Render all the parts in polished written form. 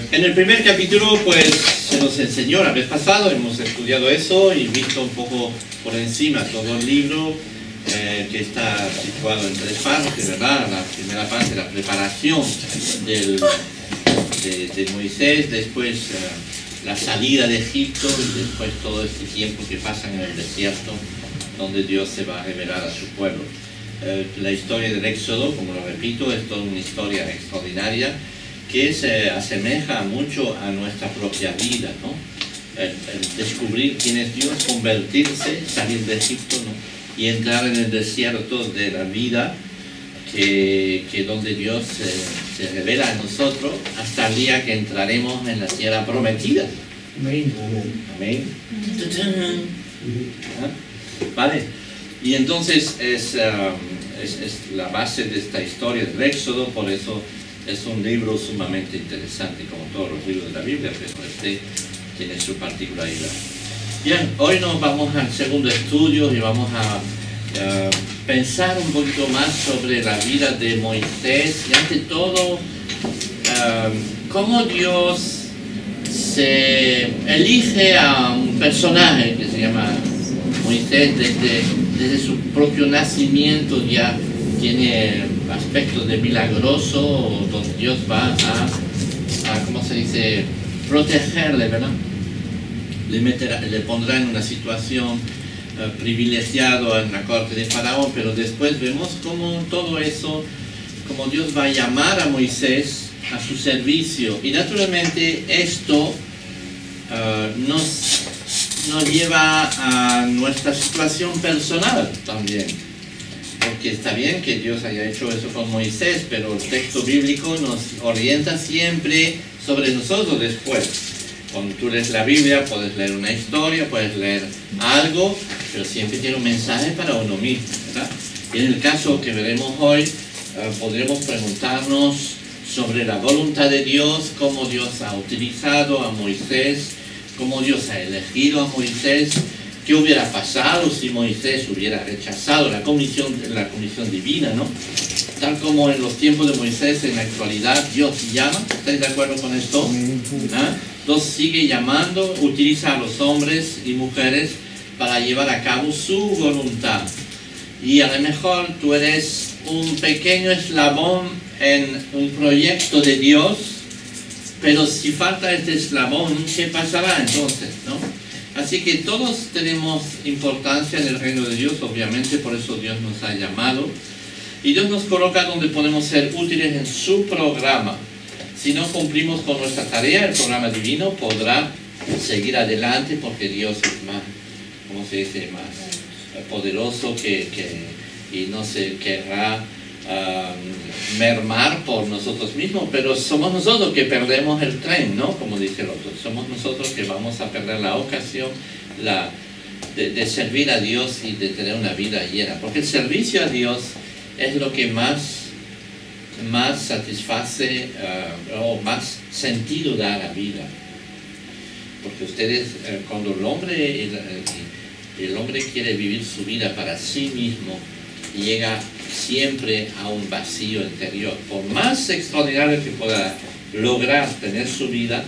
En el primer capítulo pues se nos enseñó la vez pasada, hemos estudiado eso y visto un poco por encima todo el libro que está situado en tres partes, ¿verdad? La primera parte, la preparación de Moisés, después la salida de Egipto y después todo este tiempo que pasa en el desierto donde Dios se va a revelar a su pueblo. La historia del Éxodo, como lo repito, es toda una historia extraordinaria que se asemeja mucho a nuestra propia vida, ¿no? El descubrir quién es Dios, convertirse, salir de Egipto, ¿no? Y entrar en el desierto de la vida, que donde Dios se revela a nosotros hasta el día que entraremos en la tierra prometida. Amén. Amén. Vale. Y entonces es la base de esta historia del Éxodo, por eso es un libro sumamente interesante, como todos los libros de la Biblia, pero este tiene su particularidad. Bien, hoy nos vamos al segundo estudio y vamos a pensar un poquito más sobre la vida de Moisés y ante todo cómo Dios se elige a un personaje que se llama Moisés desde su propio nacimiento. Ya tiene aspectos de milagroso, donde Dios va a ¿cómo se dice?, protegerle, ¿verdad? Le pondrá en una situación privilegiado en la corte de Faraón, pero después vemos cómo todo eso, cómo Dios va a llamar a Moisés a su servicio. Y naturalmente esto nos lleva a nuestra situación personal también. Porque está bien que Dios haya hecho eso con Moisés, pero el texto bíblico nos orienta siempre sobre nosotros después. Cuando tú lees la Biblia, puedes leer una historia, puedes leer algo, pero siempre tiene un mensaje para uno mismo, ¿verdad? Y en el caso que veremos hoy, podremos preguntarnos sobre la voluntad de Dios, cómo Dios ha utilizado a Moisés, cómo Dios ha elegido a Moisés. ¿Qué hubiera pasado si Moisés hubiera rechazado la comisión divina, ¿no? Tal como en los tiempos de Moisés, en la actualidad, Dios llama. ¿Estáis de acuerdo con esto? Dios sigue llamando, utiliza a los hombres y mujeres para llevar a cabo su voluntad. Y a lo mejor tú eres un pequeño eslabón en un proyecto de Dios, pero si falta este eslabón, ¿qué pasará entonces, no? Así que todos tenemos importancia en el reino de Dios, obviamente, por eso Dios nos ha llamado. Y Dios nos coloca donde podemos ser útiles en su programa. Si no cumplimos con nuestra tarea, el programa divino podrá seguir adelante porque Dios es más, ¿cómo se dice?, más poderoso y no se querrá mermar por nosotros mismos, pero somos nosotros que perdemos el tren, ¿no? Como dice el otro, somos nosotros que vamos a perder la ocasión de servir a Dios y de tener una vida llena, porque el servicio a Dios es lo que más satisface o más sentido da a la vida. Porque ustedes, cuando el hombre quiere vivir su vida para sí mismo, llega siempre a un vacío interior. Por más extraordinario que pueda lograr tener su vida,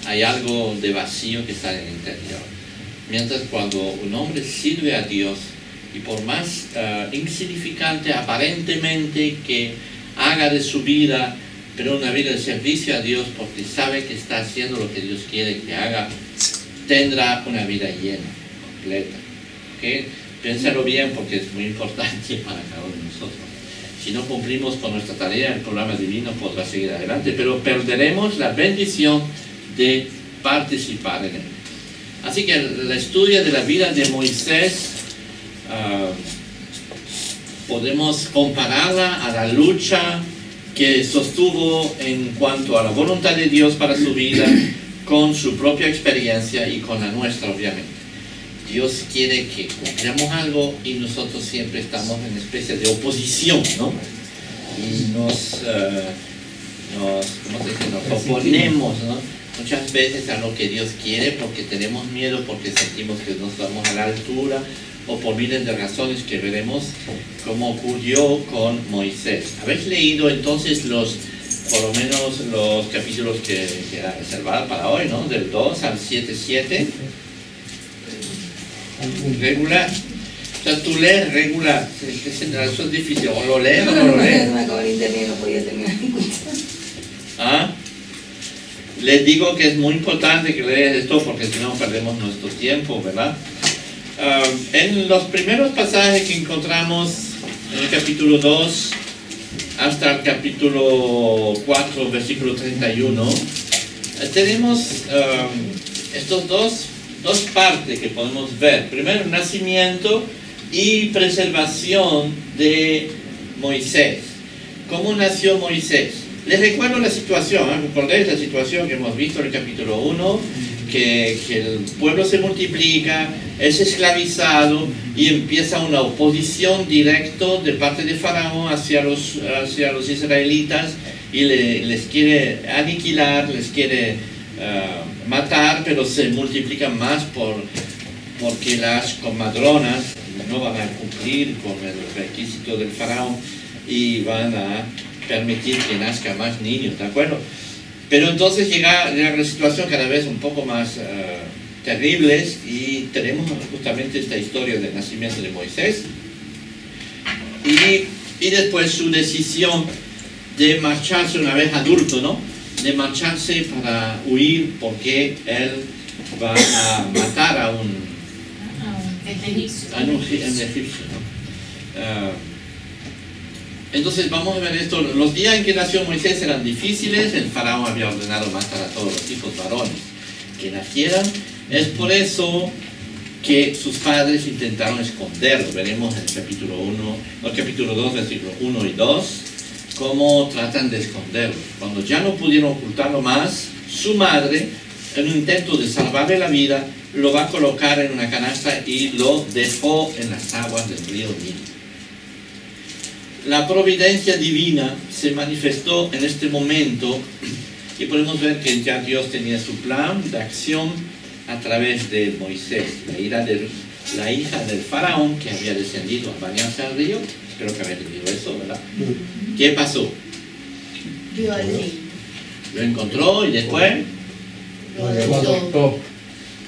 hay algo de vacío que está en el interior. Mientras cuando un hombre sirve a Dios, y por más insignificante aparentemente que haga de su vida, pero una vida de servicio a Dios, porque sabe que está haciendo lo que Dios quiere que haga, tendrá una vida llena, completa. ¿Okay? Piénsalo bien porque es muy importante para cada uno de nosotros. Si no cumplimos con nuestra tarea, el programa divino podrá seguir adelante, pero perderemos la bendición de participar en él. Así que el estudio de la vida de Moisés podemos compararla a la lucha que sostuvo en cuanto a la voluntad de Dios para su vida, con su propia experiencia y con la nuestra, obviamente. Dios quiere que cumplamos algo y nosotros siempre estamos en una especie de oposición, ¿no? Y nos oponemos, ¿no? Muchas veces a lo que Dios quiere porque tenemos miedo, porque sentimos que no estamos a la altura, o por miles de razones que veremos cómo ocurrió con Moisés. ¿Habéis leído entonces por lo menos los capítulos que era reservado para hoy, ¿no? Del 2 al 7:7. Regular. O sea, tú lees regular. Eso es difícil. O lo lees o no lo lees. Me acabó el internet, no podía terminar mi cuenta. ¿Ah? Les digo que es muy importante que leas esto porque si no perdemos nuestro tiempo, ¿verdad? En los primeros pasajes que encontramos en el capítulo 2 hasta el capítulo 4, versículo 31, tenemos estos dos partes que podemos ver. Primero, el nacimiento y preservación de Moisés. ¿Cómo nació Moisés? Les recuerdo la situación, ¿recordáis la situación que hemos visto en el capítulo 1? Que el pueblo se multiplica, es esclavizado y empieza una oposición directa de parte de Faraón hacia los israelitas y les quiere aniquilar, les quiere matar, pero se multiplican más porque las comadronas no van a cumplir con el requisito del Faraón y van a permitir que nazca más niños, ¿de acuerdo? Pero entonces llega la situación cada vez un poco más terribles y tenemos justamente esta historia del nacimiento de Moisés y después su decisión de marcharse una vez adulto, ¿no? De marcharse para huir porque él va a matar a un egipcio, ¿no? Entonces vamos a ver esto. Los días en que nació Moisés eran difíciles. El faraón había ordenado matar a todos los hijos varones que nacieran. Es por eso que sus padres intentaron esconderlo. Veremos en el capítulo 2, versículos 1 y 2, cómo tratan de esconderlo. Cuando ya no pudieron ocultarlo más, su madre, en un intento de salvarle la vida, lo va a colocar en una canasta y lo dejó en las aguas del río Nilo. La providencia divina se manifestó en este momento y podemos ver que ya Dios tenía su plan de acción a través de Moisés, la hija del faraón que había descendido a bañarse al río. Espero que habéis leído eso, ¿verdad? ¿Qué pasó? Lo encontró y después Lo adoptó.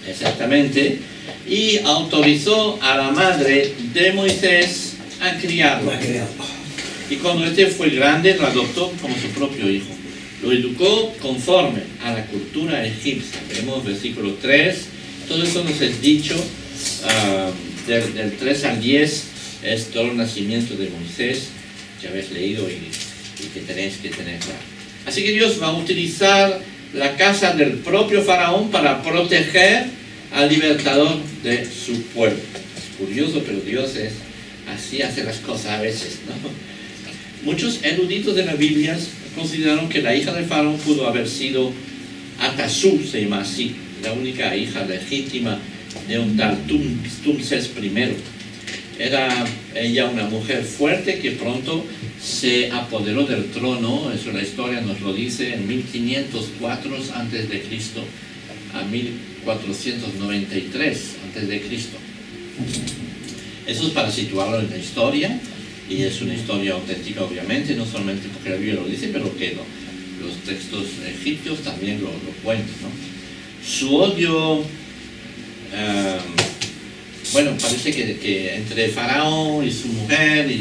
exactamente, y autorizó a la madre de Moisés a criarlo. Y cuando este fue grande, lo adoptó como su propio hijo. Lo educó conforme a la cultura egipcia. Vemos versículo 3. Todo eso nos es dicho del 3 al 10. Es todo el nacimiento de Moisés que habéis leído y que tenéis que tener claro. Así que Dios va a utilizar la casa del propio faraón para proteger al libertador de su pueblo. Es curioso, pero Dios así hace las cosas a veces, ¿no? Muchos eruditos de la Biblia consideraron que la hija del faraón pudo haber sido Atasú, se llama así, la única hija legítima de un tal Tumses I. Era ella una mujer fuerte que pronto se apoderó del trono. Eso la historia nos lo dice en 1504 a.C. a 1493 a.C. Eso es para situarlo en la historia. Y es una historia auténtica, obviamente, no solamente porque la Biblia lo dice, pero que los textos egipcios también lo cuentan, ¿no? Su odio, bueno, parece que entre Faraón y su mujer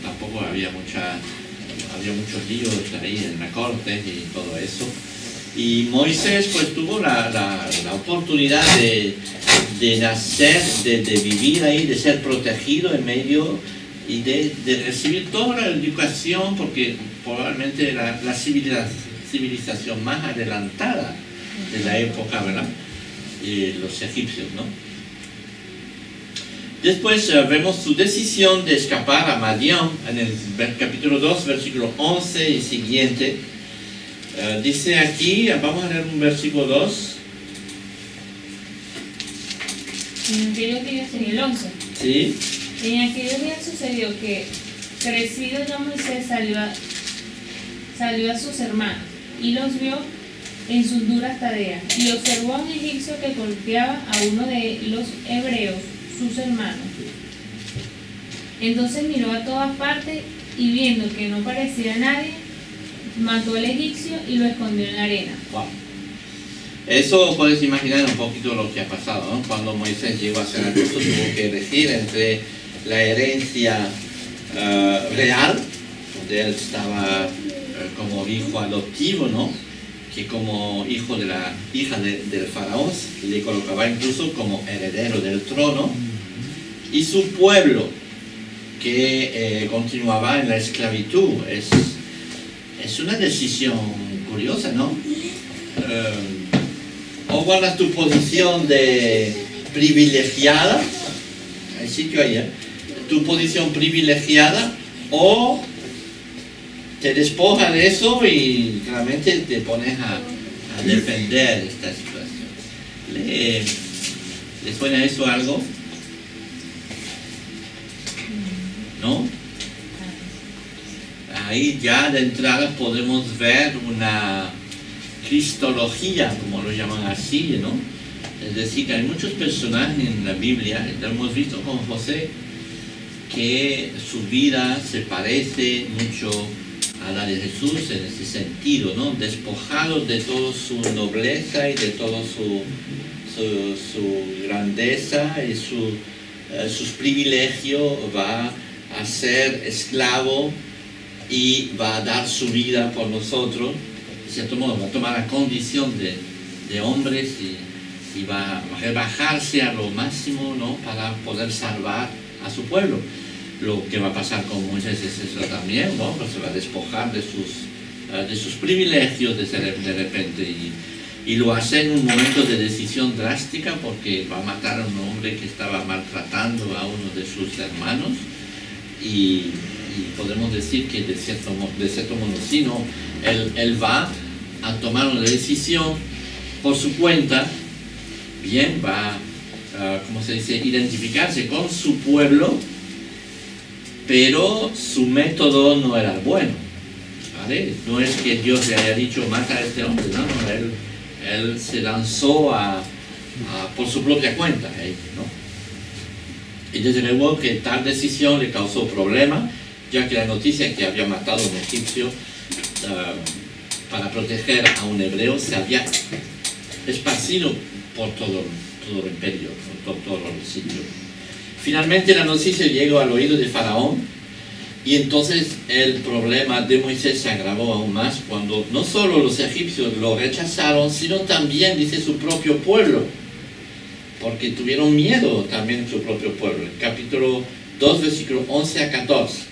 tampoco había muchos líos ahí en la corte y todo eso. Y Moisés pues tuvo la oportunidad de nacer, de vivir ahí, de ser protegido en medio y de recibir toda la educación, porque probablemente era la civilización más adelantada de la época, ¿verdad? Los egipcios, ¿no? Después vemos su decisión de escapar a Madián en el capítulo 2, versículo 11 y siguiente. Dice aquí, vamos a leer un versículo 2. En aquellos días, en el 11. Sí. En aquellos días sucedió que, crecido ya Moisés, salió a sus hermanos y los vio en sus duras tareas, y observó a un egipcio que golpeaba a uno de los hebreos, sus hermanos. Entonces miró a todas partes y viendo que no parecía nadie, mató al egipcio y lo escondió en la arena. Wow. Eso puedes imaginar un poquito lo que ha pasado, ¿no? Cuando Moisés llegó a ser adulto, tuvo que elegir entre la herencia real, donde él estaba como hijo adoptivo, ¿no? Que como hijo de la hija del faraón, le colocaba incluso como heredero del trono, y su pueblo, que continuaba en la esclavitud. Es una decisión curiosa, ¿no? O guardas tu posición de privilegiada, hay sitio ahí, tu posición privilegiada, o te despojas de eso y realmente te pones a defender esta situación. ¿Les suena eso algo? ¿No? Ahí ya de entrada podemos ver una cristología, como lo llaman así, ¿no? Es decir, que hay muchos personajes en la Biblia, lo hemos visto con José, que su vida se parece mucho a la de Jesús en ese sentido, ¿no? Despojado de toda su nobleza y de todo su grandeza y sus privilegios, va a ser esclavo y va a dar su vida por nosotros. De cierto modo, va a tomar la condición de hombres y va a rebajarse a lo máximo, ¿no? Para poder salvar a su pueblo. Lo que va a pasar con Moisés es eso también, ¿no? Pues se va a despojar de sus privilegios de repente y lo hace en un momento de decisión drástica, porque va a matar a un hombre que estaba maltratando a uno de sus hermanos y podemos decir que de cierto modo sí, ¿no? Él va a tomar una decisión por su cuenta, bien, va a, ¿cómo se dice?, identificarse con su pueblo, pero su método no era bueno, ¿vale? No es que Dios le haya dicho mata a este hombre, no, él se lanzó por su propia cuenta, ¿no? Y desde luego que tal decisión le causó problemas, ya que la noticia que había matado a un egipcio para proteger a un hebreo se había esparcido por todo el imperio, por todo el sitio. Finalmente la noticia llegó al oído de Faraón, y entonces el problema de Moisés se agravó aún más cuando no solo los egipcios lo rechazaron, sino también, dice, su propio pueblo, porque tuvieron miedo también su propio pueblo. En capítulo 2, versículos 11 a 14.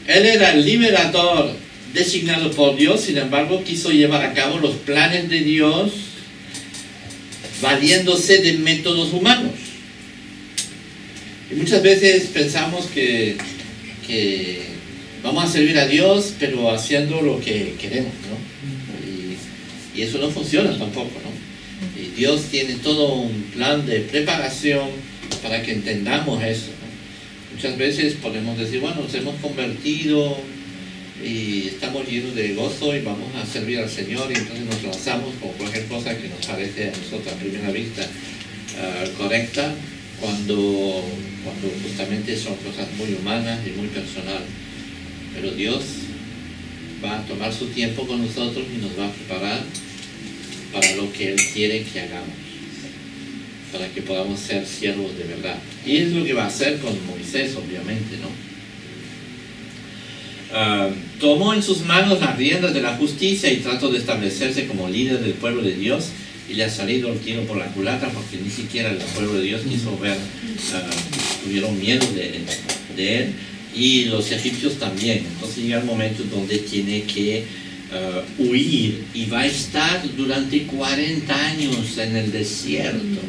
Él era el liberador designado por Dios, sin embargo quiso llevar a cabo los planes de Dios valiéndose de métodos humanos. Y muchas veces pensamos que vamos a servir a Dios, pero haciendo lo que queremos, ¿no? Y eso no funciona tampoco, ¿no? Y Dios tiene todo un plan de preparación para que entendamos eso, ¿no? Muchas veces podemos decir, bueno, nos hemos convertido y estamos llenos de gozo y vamos a servir al Señor, y entonces nos lanzamos con cualquier cosa que nos parece a nosotros a primera vista correcta, cuando justamente son cosas muy humanas y muy personales. Pero Dios va a tomar su tiempo con nosotros y nos va a preparar para lo que Él quiere que hagamos, para que podamos ser siervos de verdad. Y es lo que va a hacer con Moisés, obviamente, ¿no? Tomó en sus manos las riendas de la justicia y trató de establecerse como líder del pueblo de Dios, y le ha salido el tiro por la culata, porque ni siquiera el pueblo de Dios quiso ver, tuvieron miedo de él, y los egipcios también. Entonces llega el momento donde tiene que huir, y va a estar durante 40 años en el desierto.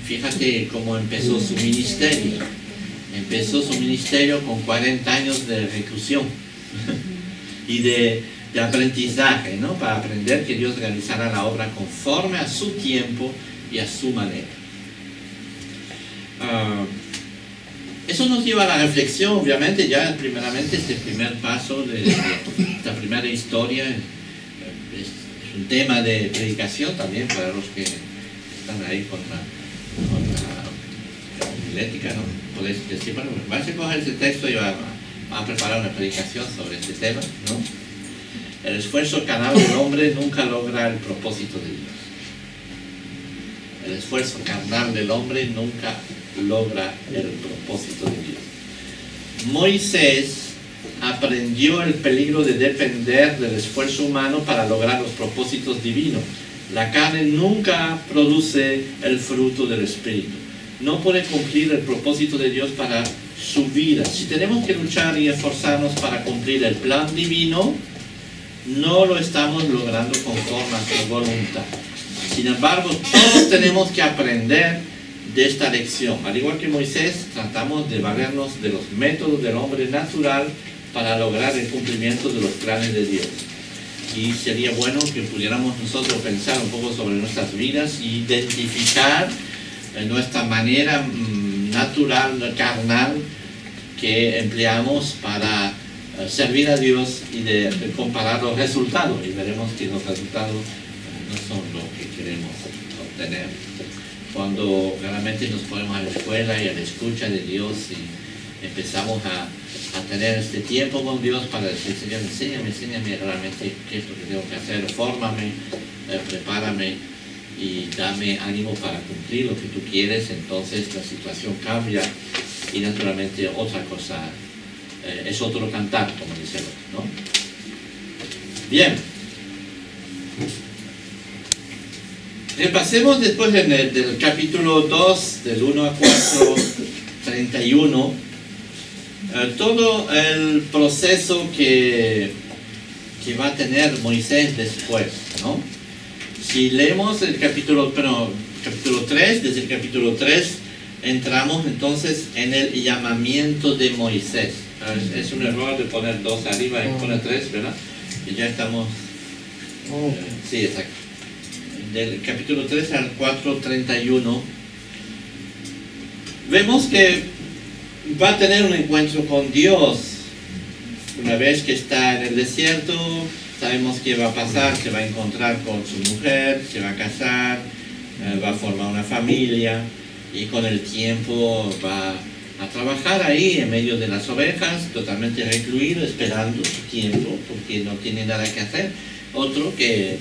Fíjate cómo empezó su ministerio. Empezó su ministerio con 40 años de reclusión y de aprendizaje, ¿no? Para aprender que Dios realizara la obra conforme a su tiempo y a su manera. Eso nos lleva a la reflexión, obviamente. Ya primeramente este primer paso de esta primera historia es un tema de predicación también para los que están ahí homilética, ¿no? Podéis decir, bueno, vais a coger ese texto y vamos a preparar una predicación sobre este tema, ¿no? El esfuerzo carnal del hombre nunca logra el propósito de Dios. El esfuerzo carnal del hombre nunca logra el propósito de Dios. Moisés aprendió el peligro de depender del esfuerzo humano para lograr los propósitos divinos. La carne nunca produce el fruto del Espíritu. No puede cumplir el propósito de Dios para su vida. Si tenemos que luchar y esforzarnos para cumplir el plan divino, no lo estamos logrando conforme a su voluntad. Sin embargo, todos tenemos que aprender de esta lección. Al igual que Moisés, tratamos de valernos de los métodos del hombre natural para lograr el cumplimiento de los planes de Dios. Y sería bueno que pudiéramos nosotros pensar un poco sobre nuestras vidas e identificar nuestra manera natural, carnal, que empleamos para servir a Dios y de comparar los resultados. Y veremos que los resultados no son lo que queremos obtener. Cuando realmente nos ponemos a la escuela y a la escucha de Dios y empezamos a tener este tiempo con Dios para decir, Señor, enséñame realmente qué es lo que tengo que hacer, fórmame, prepárame y dame ánimo para cumplir lo que tú quieres. Entonces la situación cambia y naturalmente otra cosa, es otro cantar, como dice el otro, ¿no? Bien. Repasemos después del capítulo 2, del 1 a 4, 31, todo el proceso que va a tener Moisés después, ¿no? Si leemos el capítulo 3, desde el capítulo 3 entramos entonces en el llamamiento de Moisés. Es un error de poner 2 arriba y poner 3, ¿verdad? Y ya estamos... sí, exacto. Del capítulo 3 al 4:31 vemos que va a tener un encuentro con Dios. Una vez que está en el desierto, sabemos qué va a pasar. Se va a encontrar con su mujer, se va a casar, va a formar una familia y con el tiempo va a trabajar ahí en medio de las ovejas, totalmente recluido, esperando su tiempo, porque no tiene nada que hacer. Otro que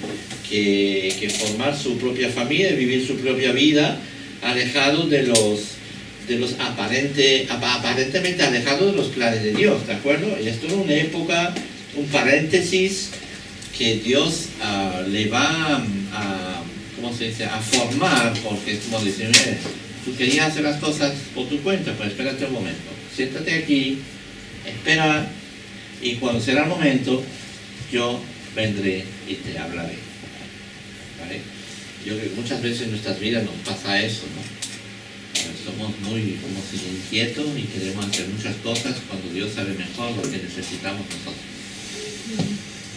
formar su propia familia, vivir su propia vida, alejado de los aparentemente alejado de los planes de Dios, ¿de acuerdo? Y esto es una época, un paréntesis que Dios le va ¿cómo se dice?, a formar, porque es como decir, tú querías hacer las cosas por tu cuenta, pues espérate un momento, siéntate aquí, espera, y cuando será el momento, yo vendré y te hablaré, ¿vale? Yo creo que muchas veces en nuestras vidas nos pasa eso, ¿no? Somos muy como si inquietos y queremos hacer muchas cosas cuando Dios sabe mejor lo que necesitamos nosotros,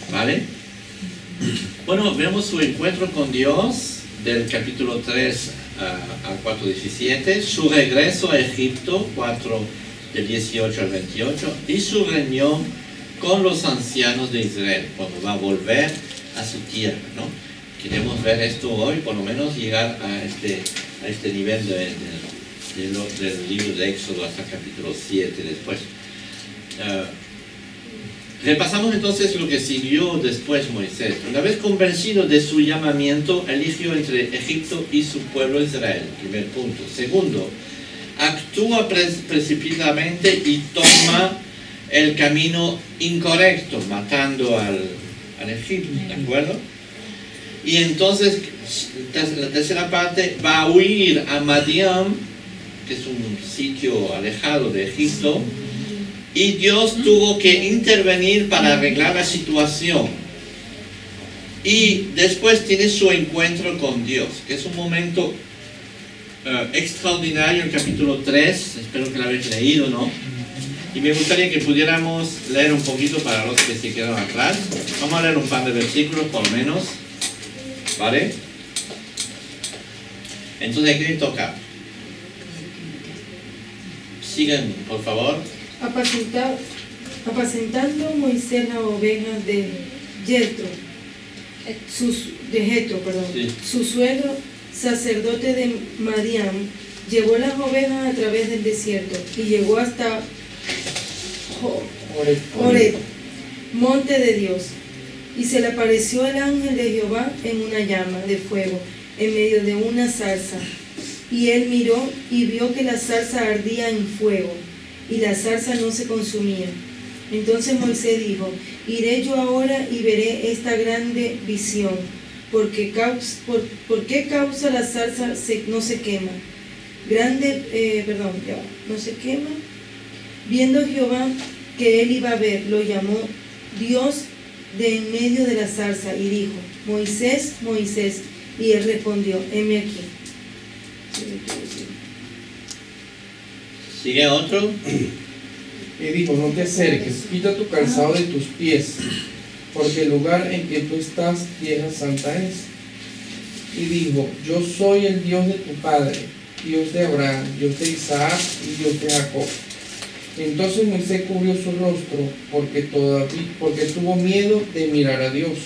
¿vale? Bueno, vemos su encuentro con Dios del capítulo 3 al 4:17, su regreso a Egipto, 4 del 18 al 28, y su reunión con los ancianos de Israel, cuando va a volver a su tierra, ¿no? Queremos ver esto hoy, por lo menos llegar a este nivel del libro de Éxodo hasta el capítulo 7 después. Repasamos entonces lo que siguió después Moisés. Una vez convencido de su llamamiento, eligió entre Egipto y su pueblo Israel, primer punto. Segundo, actúa precipitadamente y toma el camino incorrecto, matando al Egipto, ¿de acuerdo? Y entonces, la tercera parte, va a huir a Madián, que es un sitio alejado de Egipto, y Dios tuvo que intervenir para arreglar la situación. Y después tiene su encuentro con Dios, que es un momento extraordinario, el capítulo 3, espero que lo habéis leído, ¿no? Y me gustaría que pudiéramos leer un poquito para los que se quedaron atrás. Vamos a leer un par de versículos por lo menos, ¿vale? Entonces, ¿a quién toca? Sigan, por favor. Apacentando Moisés las ovejas de Jetro, Sí. su suegro, sacerdote de Madián, llevó las ovejas a través del desierto y llegó hasta Horeb, monte de Dios. Y se le apareció el ángel de Jehová en una llama de fuego, en medio de una zarza. Y él miró y vio que la zarza ardía en fuego, y la zarza no se consumía. Entonces Moisés dijo: iré yo ahora y veré esta grande visión. ¿Por qué causa la zarza no se quema? No se quema. Viendo Jehová que él iba a ver, lo llamó Dios de en medio de la zarza y dijo: Moisés, Moisés. Y él respondió: heme aquí. ¿Sigue otro? Y dijo: no te acerques, quita tu calzado de tus pies, porque el lugar en que tú estás, tierra santa es. Y dijo: yo soy el Dios de tu padre, Dios de Abraham, Dios de Isaac y Dios de Jacob. Entonces Moisés cubrió su rostro, porque tuvo miedo de mirar a Dios.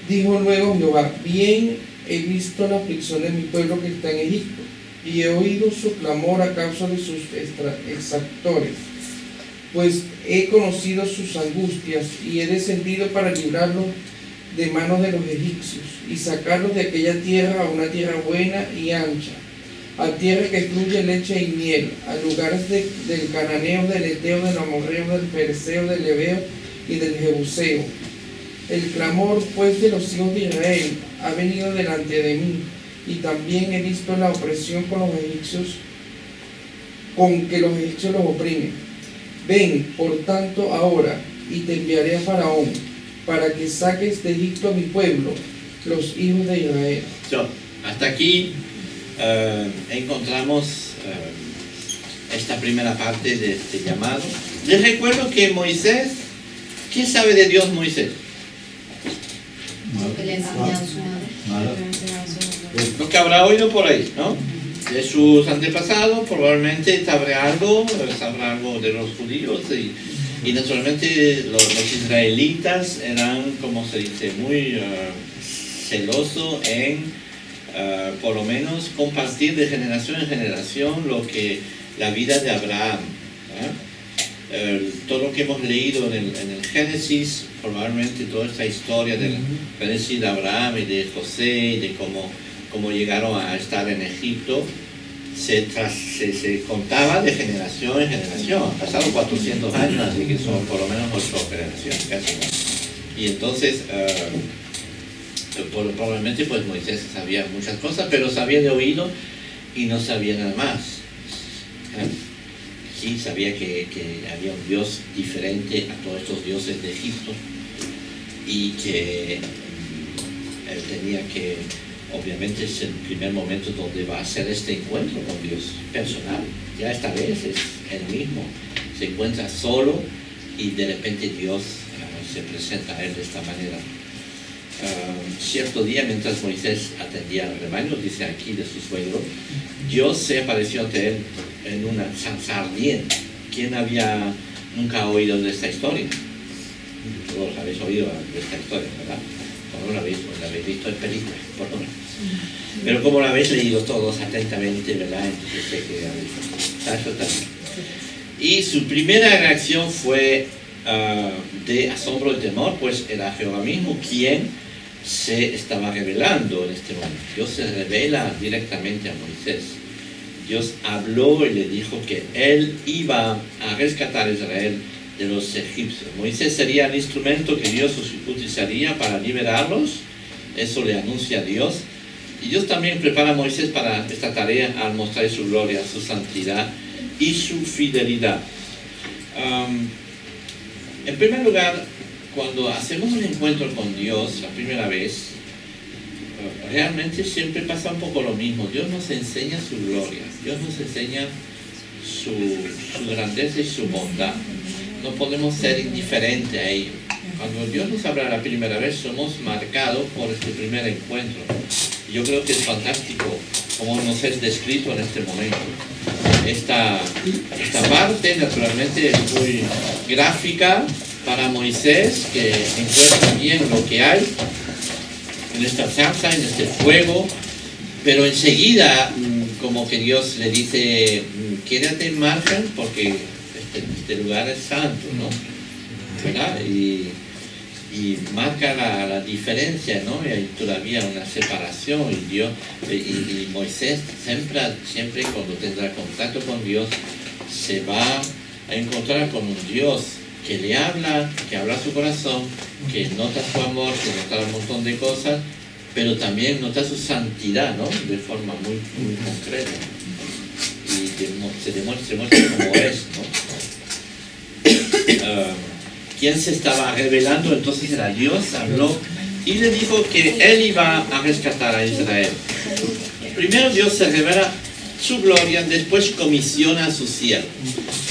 Dijo luego Jehová: bien he visto la aflicción de mi pueblo que está en Egipto, y he oído su clamor a causa de sus exactores, pues he conocido sus angustias, y he descendido para librarlos de manos de los egipcios, y sacarlos de aquella tierra a una tierra buena y ancha, a tierra que fluye leche y miel, a lugares del cananeo, del eteo, del amorreo, del fereceo, del heveo y del jebuseo. El clamor pues de los hijos de Israel ha venido delante de mí, y también he visto la opresión con que los egipcios los oprimen. Ven, por tanto, ahora, y te enviaré a Faraón, para que saques de Egipto a mi pueblo, los hijos de Israel. Hasta aquí encontramos esta primera parte de este llamado. Les recuerdo que Moisés, ¿qué sabe de Dios Moisés? Lo que le enseñaba su madre. Lo que habrá oído por ahí, ¿no? De sus antepasados, probablemente sabrá algo de los judíos, y naturalmente los israelitas eran, como se dice, muy celosos en por lo menos compartir de generación en generación la vida de Abraham. Todo lo que hemos leído en el Génesis, probablemente toda esta historia del Génesis de Abraham y de José y de cómo llegaron a estar en Egipto, se contaba de generación en generación. Han pasado 400 años, así que son por lo menos 8 generaciones, casi. Y entonces, probablemente pues Moisés sabía muchas cosas, pero sabía de oído y no sabía nada más. Sí, sabía que había un Dios diferente a todos estos dioses de Egipto, y que él tenía que, obviamente es el primer momento donde va a hacer este encuentro con Dios personal. Ya esta vez es él mismo, se encuentra solo y de repente Dios se presenta a él de esta manera. Cierto día, mientras Moisés atendía al rebaño, dice aquí de su suegro, Dios se apareció ante él en una zarza ardiente. ¿Quién nunca oído de esta historia? Todos habéis oído de esta historia, ¿verdad? Todos la habéis visto en películas, por lo menos. Pero como la habéis leído todos atentamente, ¿verdad? Entonces sé que habéis visto. Y su primera reacción fue de asombro y temor, pues era Jehová mismo quien se estaba revelando en este momento. Dios se revela directamente a Moisés. Dios habló y le dijo que él iba a rescatar a Israel de los egipcios. Moisés sería el instrumento que Dios utilizaría para liberarlos. Eso le anuncia a Dios. Y Dios también prepara a Moisés para esta tarea al mostrar su gloria, su santidad y su fidelidad. En primer lugar, cuando hacemos un encuentro con Dios la primera vez, realmente siempre pasa un poco lo mismo. Dios nos enseña su gloria, Dios nos enseña su grandeza y su bondad. No podemos ser indiferentes a ello. Cuando Dios nos habla la primera vez, somos marcados por este primer encuentro. Yo creo que es fantástico como nos es descrito en este momento. Esta parte naturalmente es muy gráfica para Moisés, que encuentra bien lo que hay en esta zarza, en este fuego, Pero enseguida, como que Dios le dice, quédate en margen porque este lugar es santo, ¿no? ¿Verdad? Y marca la diferencia, ¿no? Y hay todavía una separación y Dios y Moisés siempre cuando tendrá contacto con Dios se va a encontrar con un Dios que le habla, que habla a su corazón, que nota su amor, que nota un montón de cosas, pero también nota su santidad, ¿no? De forma muy, muy concreta. Y se muestra como es, ¿no? ¿Quién se estaba revelando? Entonces era Dios, habló y le dijo que Él iba a rescatar a Israel. Primero Dios se revela su gloria, después comisiona a su siervo.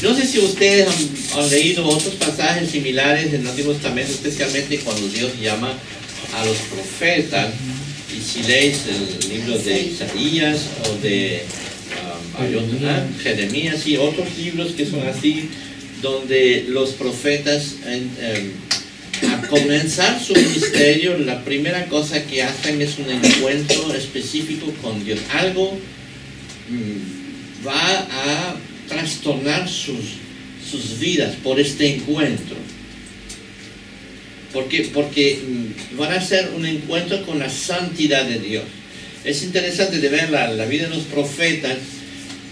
No sé si ustedes han leído otros pasajes similares en el Antiguo Testamento, especialmente cuando Dios llama a los profetas. Y si leéis el libro de Isaías o de Jeremías y otros libros que son así, donde los profetas a comenzar su ministerio, la primera cosa que hacen es un encuentro específico con Dios. Algo va a trastornar sus vidas por este encuentro. Porque van a ser un encuentro con la santidad de Dios. Es interesante de ver la vida de los profetas.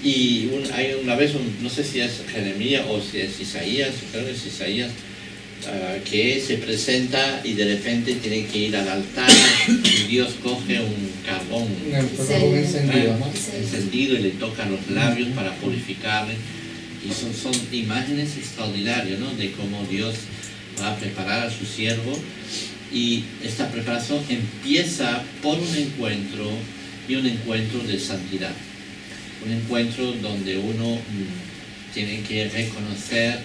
Y hay una vez, no sé si es Jeremías o si es Isaías, creo que es Isaías, que se presenta y de repente tiene que ir al altar y Dios coge un carbón encendido y le toca los labios para purificarle. Y son imágenes extraordinarias, ¿no? De cómo Dios va a preparar a su siervo, y esta preparación empieza por un encuentro, y un encuentro de santidad. Un encuentro donde uno tiene que reconocer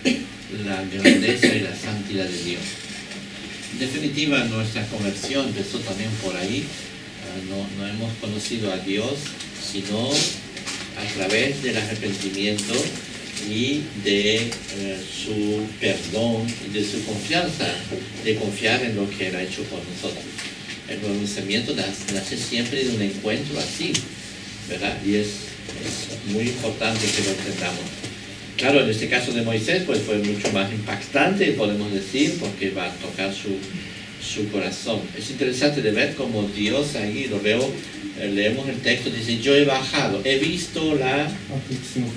la grandeza y la santidad de Dios. En definitiva, nuestra conversión empezó también por ahí. No hemos conocido a Dios sino a través del arrepentimiento y de su perdón y de su confianza, de confiar en lo que Él ha hecho por nosotros. El conocimiento nace siempre de un encuentro así, ¿verdad? Y es muy importante que lo entendamos. Claro, en este caso de Moisés pues fue mucho más impactante, podemos decir, porque va a tocar su corazón. Es interesante de ver cómo Dios ahí, leemos el texto, dice, yo he bajado, he visto la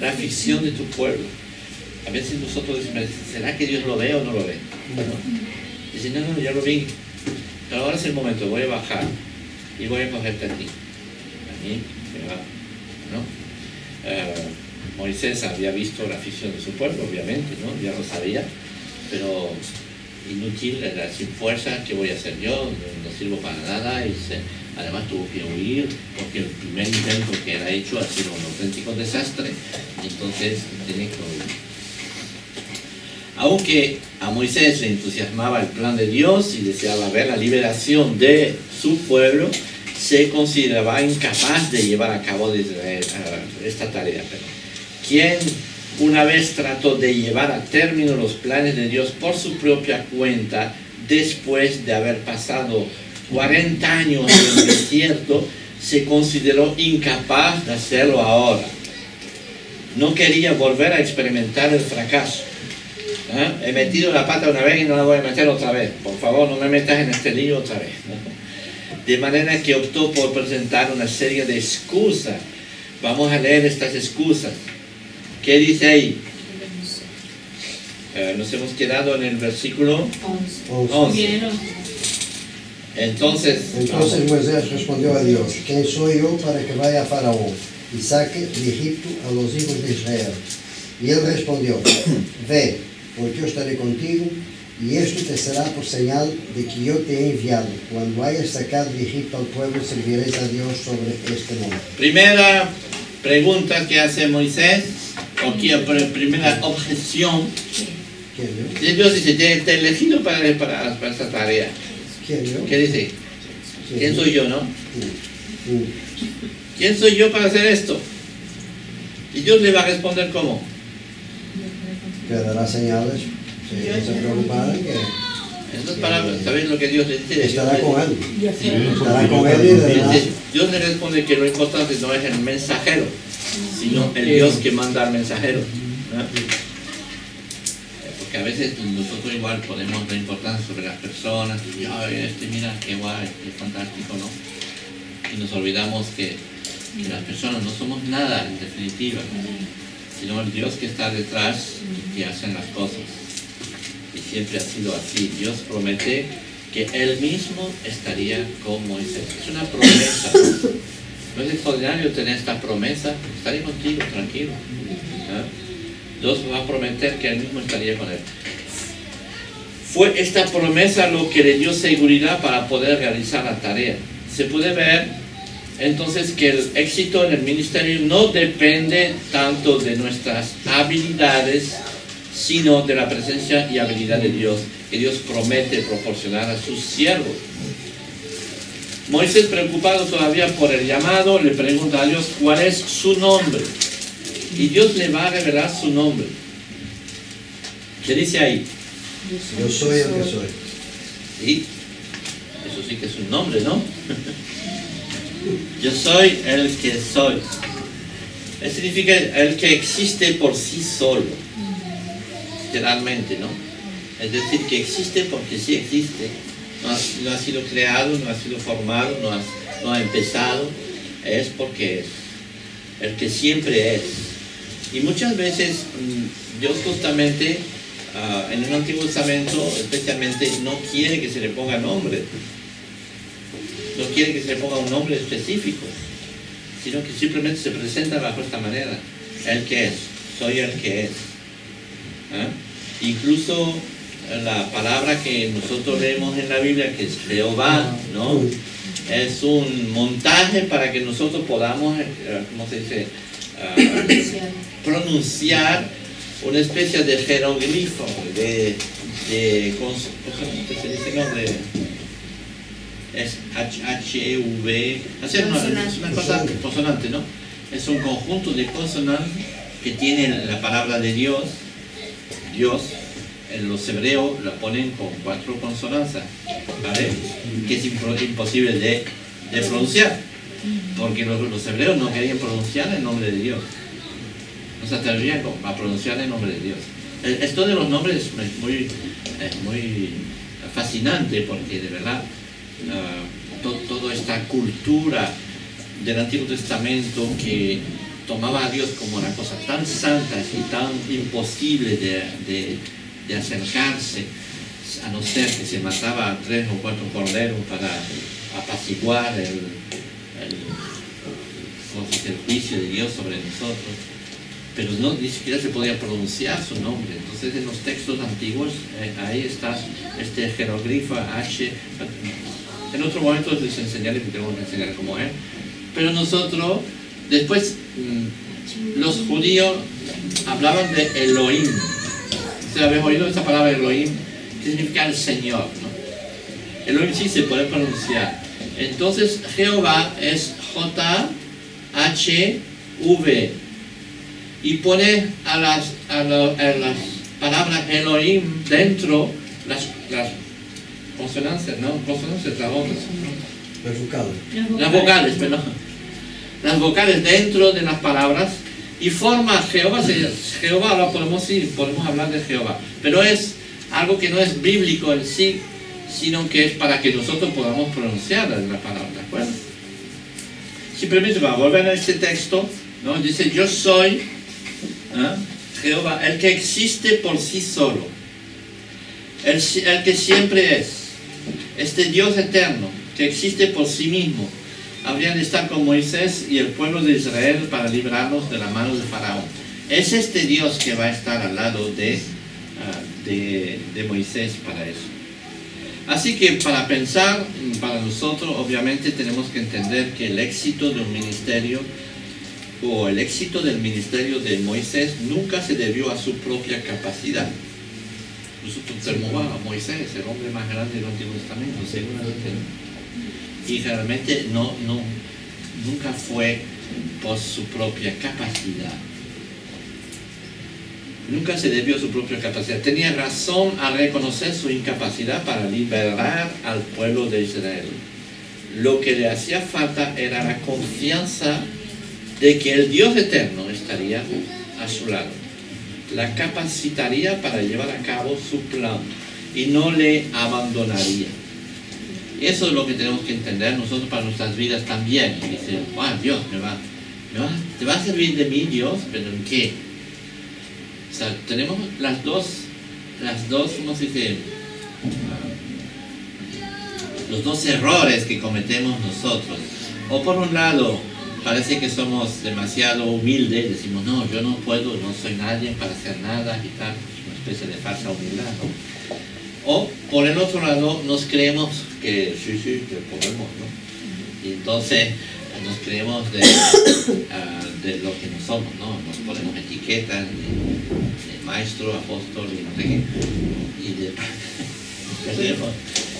aflicción de tu pueblo. A veces nosotros decimos, ¿será que Dios lo ve o no lo ve? Dice, no, ya lo vi, pero ahora es el momento, voy a bajar y voy a cogerte a ti. A mí me va, ¿no? Moisés había visto la aflicción de su pueblo, obviamente, ¿no? Ya lo sabía, pero inútil, era sin fuerza, ¿qué voy a hacer yo? No sirvo para nada, y además tuvo que huir, porque el primer intento que él ha hecho ha sido un auténtico desastre, entonces tiene que huir. Aunque a Moisés le entusiasmaba el plan de Dios y deseaba ver la liberación de su pueblo, se consideraba incapaz de llevar a cabo esta tarea. Pero quien una vez trató de llevar a término los planes de Dios por su propia cuenta, después de haber pasado 40 años en el desierto, se consideró incapaz de hacerlo ahora. No quería volver a experimentar el fracaso. He metido la pata una vez y no la voy a meter otra vez. Por favor, no me metas en este lío otra vez. De manera que optó por presentar una serie de excusas. Vamos a leer estas excusas. ¿Qué dice ahí? Nos hemos quedado en el versículo 11. Entonces Moisés respondió a Dios, ¿quién soy yo para que vaya a Faraón y saque de Egipto a los hijos de Israel? Y él respondió, ve, porque yo estaré contigo, y esto te será por señal de que yo te he enviado. Cuando hayas sacado de Egipto al pueblo, serviréis a Dios sobre este monte. Primera pregunta que hace Moisés, o primera objeción. Dios dice, te he elegido para esta tarea. ¿Qué dice? ¿Quién soy yo, no? ¿Quién soy yo para hacer esto? Y Dios le va a responder ¿cómo? Que dará señales. Se preocupará que... Entonces, ¿sabéis lo que Dios le dice? Estará con él. Estará con él y dará Dios le responde que lo importante no es el mensajero, sino el Dios que manda al mensajero, ¿no? Porque a veces nosotros igual ponemos la importancia sobre las personas, y mira qué guay, qué fantástico, ¿no? Y nos olvidamos que las personas no somos nada en definitiva, sino el Dios que está detrás y que hacen las cosas. Y siempre ha sido así. Dios promete que Él mismo estaría con Moisés. Es una promesa. ¿No es extraordinario tener esta promesa? Estaré contigo, tranquilo. Dios va a prometer que Él mismo estaría con él. Fue esta promesa lo que le dio seguridad para poder realizar la tarea. Se puede ver entonces que el éxito en el ministerio no depende tanto de nuestras habilidades, sino de la presencia y habilidad de Dios, que Dios promete proporcionar a sus siervos. Moisés, preocupado todavía por el llamado, le pregunta a Dios cuál es su nombre. Y Dios le va a revelar su nombre. ¿Qué dice ahí? Yo soy el que soy. Sí, eso sí que es un nombre, ¿no? Yo soy el que soy. Eso significa el que existe por sí solo, literalmente, ¿no? Es decir, que existe porque sí existe. No ha sido creado, no ha sido formado, no ha empezado. Es porque es. El que siempre es. Y muchas veces Dios justamente en el Antiguo Testamento especialmente no quiere que se le ponga nombre. No quiere que se le ponga un nombre específico, sino que simplemente se presenta bajo esta manera. El que es, soy el que es. Incluso la palabra que nosotros leemos en la Biblia, que es Jehová, ¿no? Es un montaje para que nosotros podamos, ¿cómo se dice? Pronunciar una especie de jeroglifo, ¿cómo se dice? No, es H-E-V, es una cosa consonante, ¿no? Es un conjunto de consonantes que tiene la palabra de Dios. Dios, en los hebreos la ponen con 4 consonantes, ¿vale? Que es imposible de pronunciar, porque los hebreos no querían pronunciar el nombre de Dios, no se atrevían a pronunciar el nombre de Dios. Esto de los nombres es muy fascinante, porque de verdad toda esta cultura del Antiguo Testamento que tomaba a Dios como una cosa tan santa y tan imposible de acercarse, a no ser que se mataba a 3 o 4 corderos para apaciguar el juicio de Dios sobre nosotros, pero ni siquiera se podía pronunciar su nombre. Entonces en los textos antiguos ahí está este jeroglifo H. En otro momento les enseñaré, que tengo que enseñar cómo es, pero nosotros después los judíos hablaban de Elohim. ¿Ustedes habéis oído esta palabra Elohim? Que significa el Señor, ¿no? Elohim sí se puede pronunciar. Entonces Jehová es J-H-V, y pone a las palabras Elohim dentro las consonantes, ¿no? Consonantes, las vocales, perdón. Las vocales dentro de las palabras y forma Jehová. Jehová, ahora podemos hablar de Jehová, pero es algo que no es bíblico en sí, sino que es para que nosotros podamos pronunciar la palabra, ¿de acuerdo? Simplemente va a volver a este texto, ¿no? Dice, yo soy Jehová, el que existe por sí solo, el que siempre es, este Dios eterno, que existe por sí mismo. Habrían de estar con Moisés y el pueblo de Israel para librarnos de la mano de Faraón. Es este Dios que va a estar al lado de Moisés para eso. Así que para pensar, para nosotros obviamente tenemos que entender que el éxito de un ministerio o el éxito del ministerio de Moisés nunca se debió a su propia capacidad. Nosotros observamos a Moisés, el hombre más grande del Antiguo Testamento, seguramente no. Y realmente nunca fue por su propia capacidad. Nunca se debió a su propia capacidad. Tenía razón al reconocer su incapacidad para liberar al pueblo de Israel. lo que le hacía falta era la confianza de que el Dios eterno estaría a su lado, la capacitaría para llevar a cabo su plan y no le abandonaría. Eso es lo que tenemos que entender nosotros para nuestras vidas también. Y dice, wow, Dios, ¿te va a servir de mí, Dios? ¿Pero en qué? O sea, tenemos las dos, ¿cómo se dice? Los dos errores que cometemos nosotros. O por un lado, parece que somos demasiado humildes, decimos, no, yo no puedo, no soy nadie para hacer nada y tal, una especie de falsa humildad, ¿no? O por el otro lado, nos creemos que sí, que podemos, ¿no? Y entonces nos creemos de lo que no somos, ¿no? Nos ponemos etiquetas de maestro, apóstol y no sé qué, y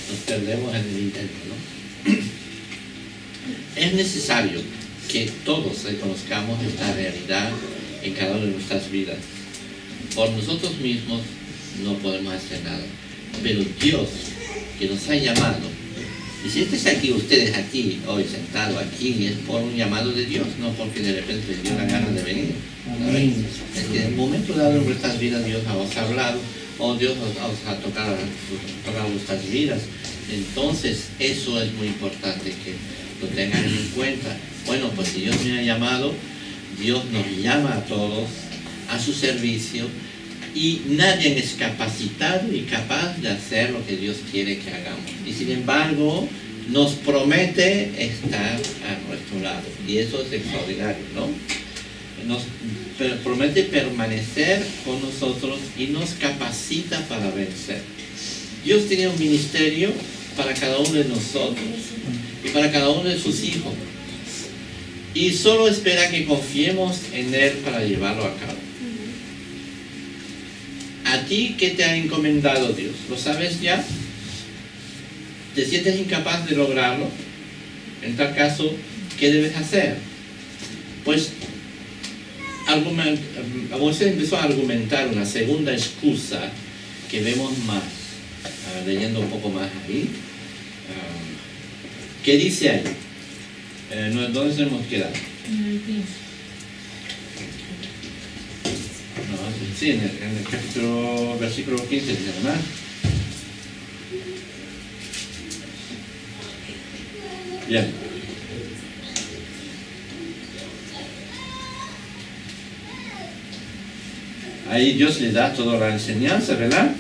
nos perdemos en el intento, ¿no? Es necesario que todos reconozcamos esta realidad en cada una de nuestras vidas. Por nosotros mismos no podemos hacer nada, pero Dios, que nos ha llamado, y si estáis aquí, ustedes aquí, hoy sentados aquí, es por un llamado de Dios, no porque de repente les dio la gana de venir. Es que en el momento dado en vuestras vidas Dios os ha hablado, o Dios os ha tocado vuestras vidas. Entonces eso es muy importante que lo tengan en cuenta. Bueno, pues si Dios me ha llamado, Dios nos llama a todos a su servicio, y nadie es capacitado y capaz de hacer lo que Dios quiere que hagamos. Y sin embargo, nos promete estar a nuestro lado. Y eso es extraordinario, ¿no? Nos promete permanecer con nosotros y nos capacita para vencer. Dios tiene un ministerio para cada uno de nosotros y para cada uno de sus hijos. Y solo espera que confiemos en Él para llevarlo a cabo. ¿A ti qué te ha encomendado Dios? ¿Lo sabes ya? ¿Te sientes incapaz de lograrlo? En tal caso, ¿qué debes hacer? Pues Moisés empezó a argumentar una segunda excusa que vemos más, leyendo un poco más ahí. ¿Qué dice ahí? ¿Dónde se hemos quedado? Sí, en el capítulo, versículo 15 dice, ¿verdad? Bien. Ahí Dios le da toda la enseñanza, ¿verdad?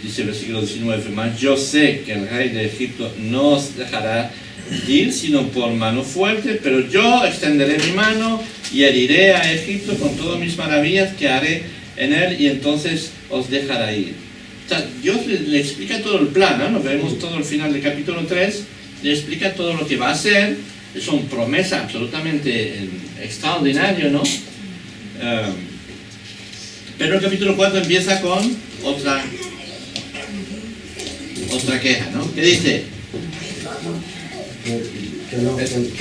Dice el versículo 19, mas yo sé que el rey de Egipto no os dejará ir sino por mano fuerte, pero yo extenderé mi mano y heriré a Egipto con todas mis maravillas que haré en él, y entonces os dejará ir. O sea, Dios le explica todo el plan, ¿no? Lo vemos todo al final del capítulo 3, le explica todo lo que va a hacer. Es una promesa absolutamente extraordinaria, ¿no? Pero el capítulo 4 empieza con otra queja, ¿no? ¿Qué dice? Que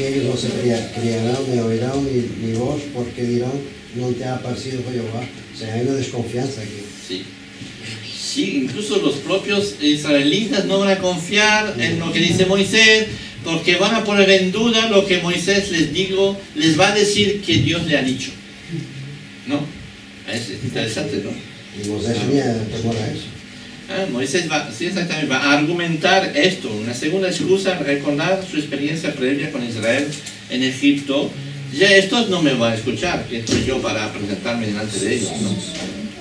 ellos no se criarán ni oirán ni voz, porque dirán, no te ha parecido Jehová. O sea, hay una desconfianza aquí. Sí, incluso los propios israelitas no van a confiar en lo que dice Moisés, porque van a poner en duda lo que Moisés les va a decir que Dios le ha dicho. ¿No? Es interesante, ¿no? Y Moisés tenía temor a eso. Moisés va a argumentar esto, una segunda excusa, recordar su experiencia previa con Israel en Egipto. Ya estos no me van a escuchar, que estoy yo para presentarme delante de ellos, ¿no?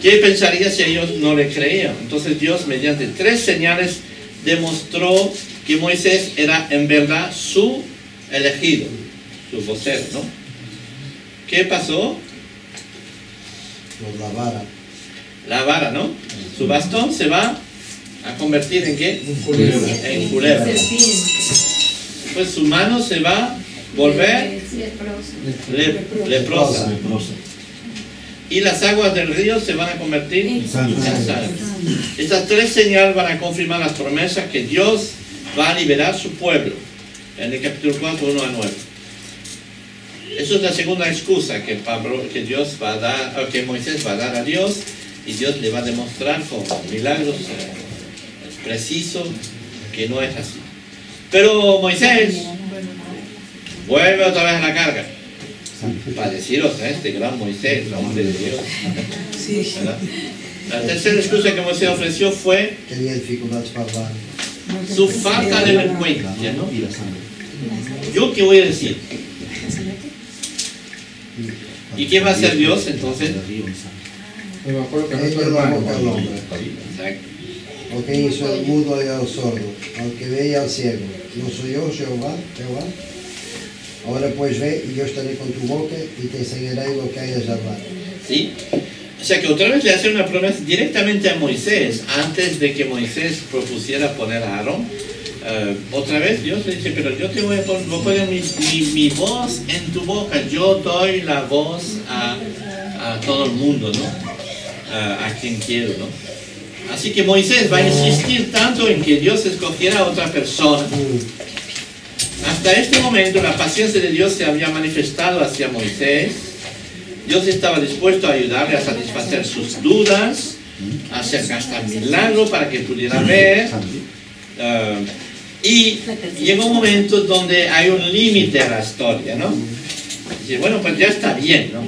¿Qué pensaría si ellos no le creían? Entonces Dios, mediante 3 señales, demostró que Moisés era en verdad su elegido, su vocero, ¿no? ¿Qué pasó? La vara, ¿no? Su bastón se va a convertir en ¿qué? En culebra. Pues su mano se va a volver leprosa. Y las aguas del río se van a convertir en sangre. Estas 3 señales van a confirmar las promesas que Dios va a liberar su pueblo. En el capítulo 4, 1 a 9. Eso es la segunda excusa que Dios va a dar, que Moisés va a dar a Dios, y Dios le va a demostrar con milagros precisos que no es así. Pero Moisés vuelve otra vez a la carga para decir otra vez, este gran Moisés, el hombre de Dios. Sí. ¿Verdad? La tercera excusa que Moisés ofreció fue Tenía dificultades para hablar. su falta de vergüenza, ¿no? ¿Yo qué voy a decir? ¿Y qué va a hacer Dios entonces? Me va a colocar a tu Ella la boca al hermano. hombre. Exacto. O que hizo el mudo y al sordo, al que ve y al ciego. ¿No soy yo, Jehová? Ahora pues ve y yo estaré con tu boca y te enseñaré lo que hayas de hablar. ¿Sí? O sea que otra vez le hace una promesa directamente a Moisés, antes de que Moisés propusiera poner a Aarón. Otra vez Dios le dice, pero yo te voy a poner mi voz en tu boca, yo doy la voz a todo el mundo, ¿no? A quien quiero, ¿no? Así que Moisés va a insistir tanto en que Dios escogiera a otra persona. Hasta este momento la paciencia de Dios se había manifestado hacia Moisés. Dios estaba dispuesto a ayudarle a satisfacer sus dudas, a hacer hasta milagro para que pudiera ver. Y llega un momento donde hay un límite a la historia, ¿no? Dice, bueno, pues ya está bien, ¿no?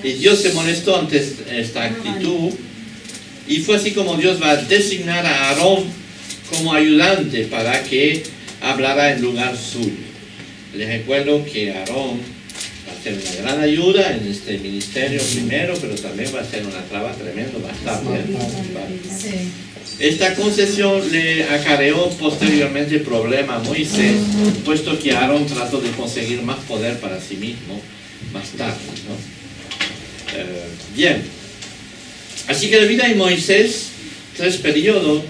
Y Dios se molestó ante esta actitud. Y fue así como Dios va a designar a Aarón como ayudante para que hablara en lugar suyo. Les recuerdo que Aarón va a ser una gran ayuda en este ministerio primero, pero también va a ser una traba tremenda más tarde. Sí. Esta concesión le acarreó posteriormente problema a Moisés, puesto que Aarón trató de conseguir más poder para sí mismo más tarde, ¿no? Bien. Así que la vida de Moisés, 3 periodos,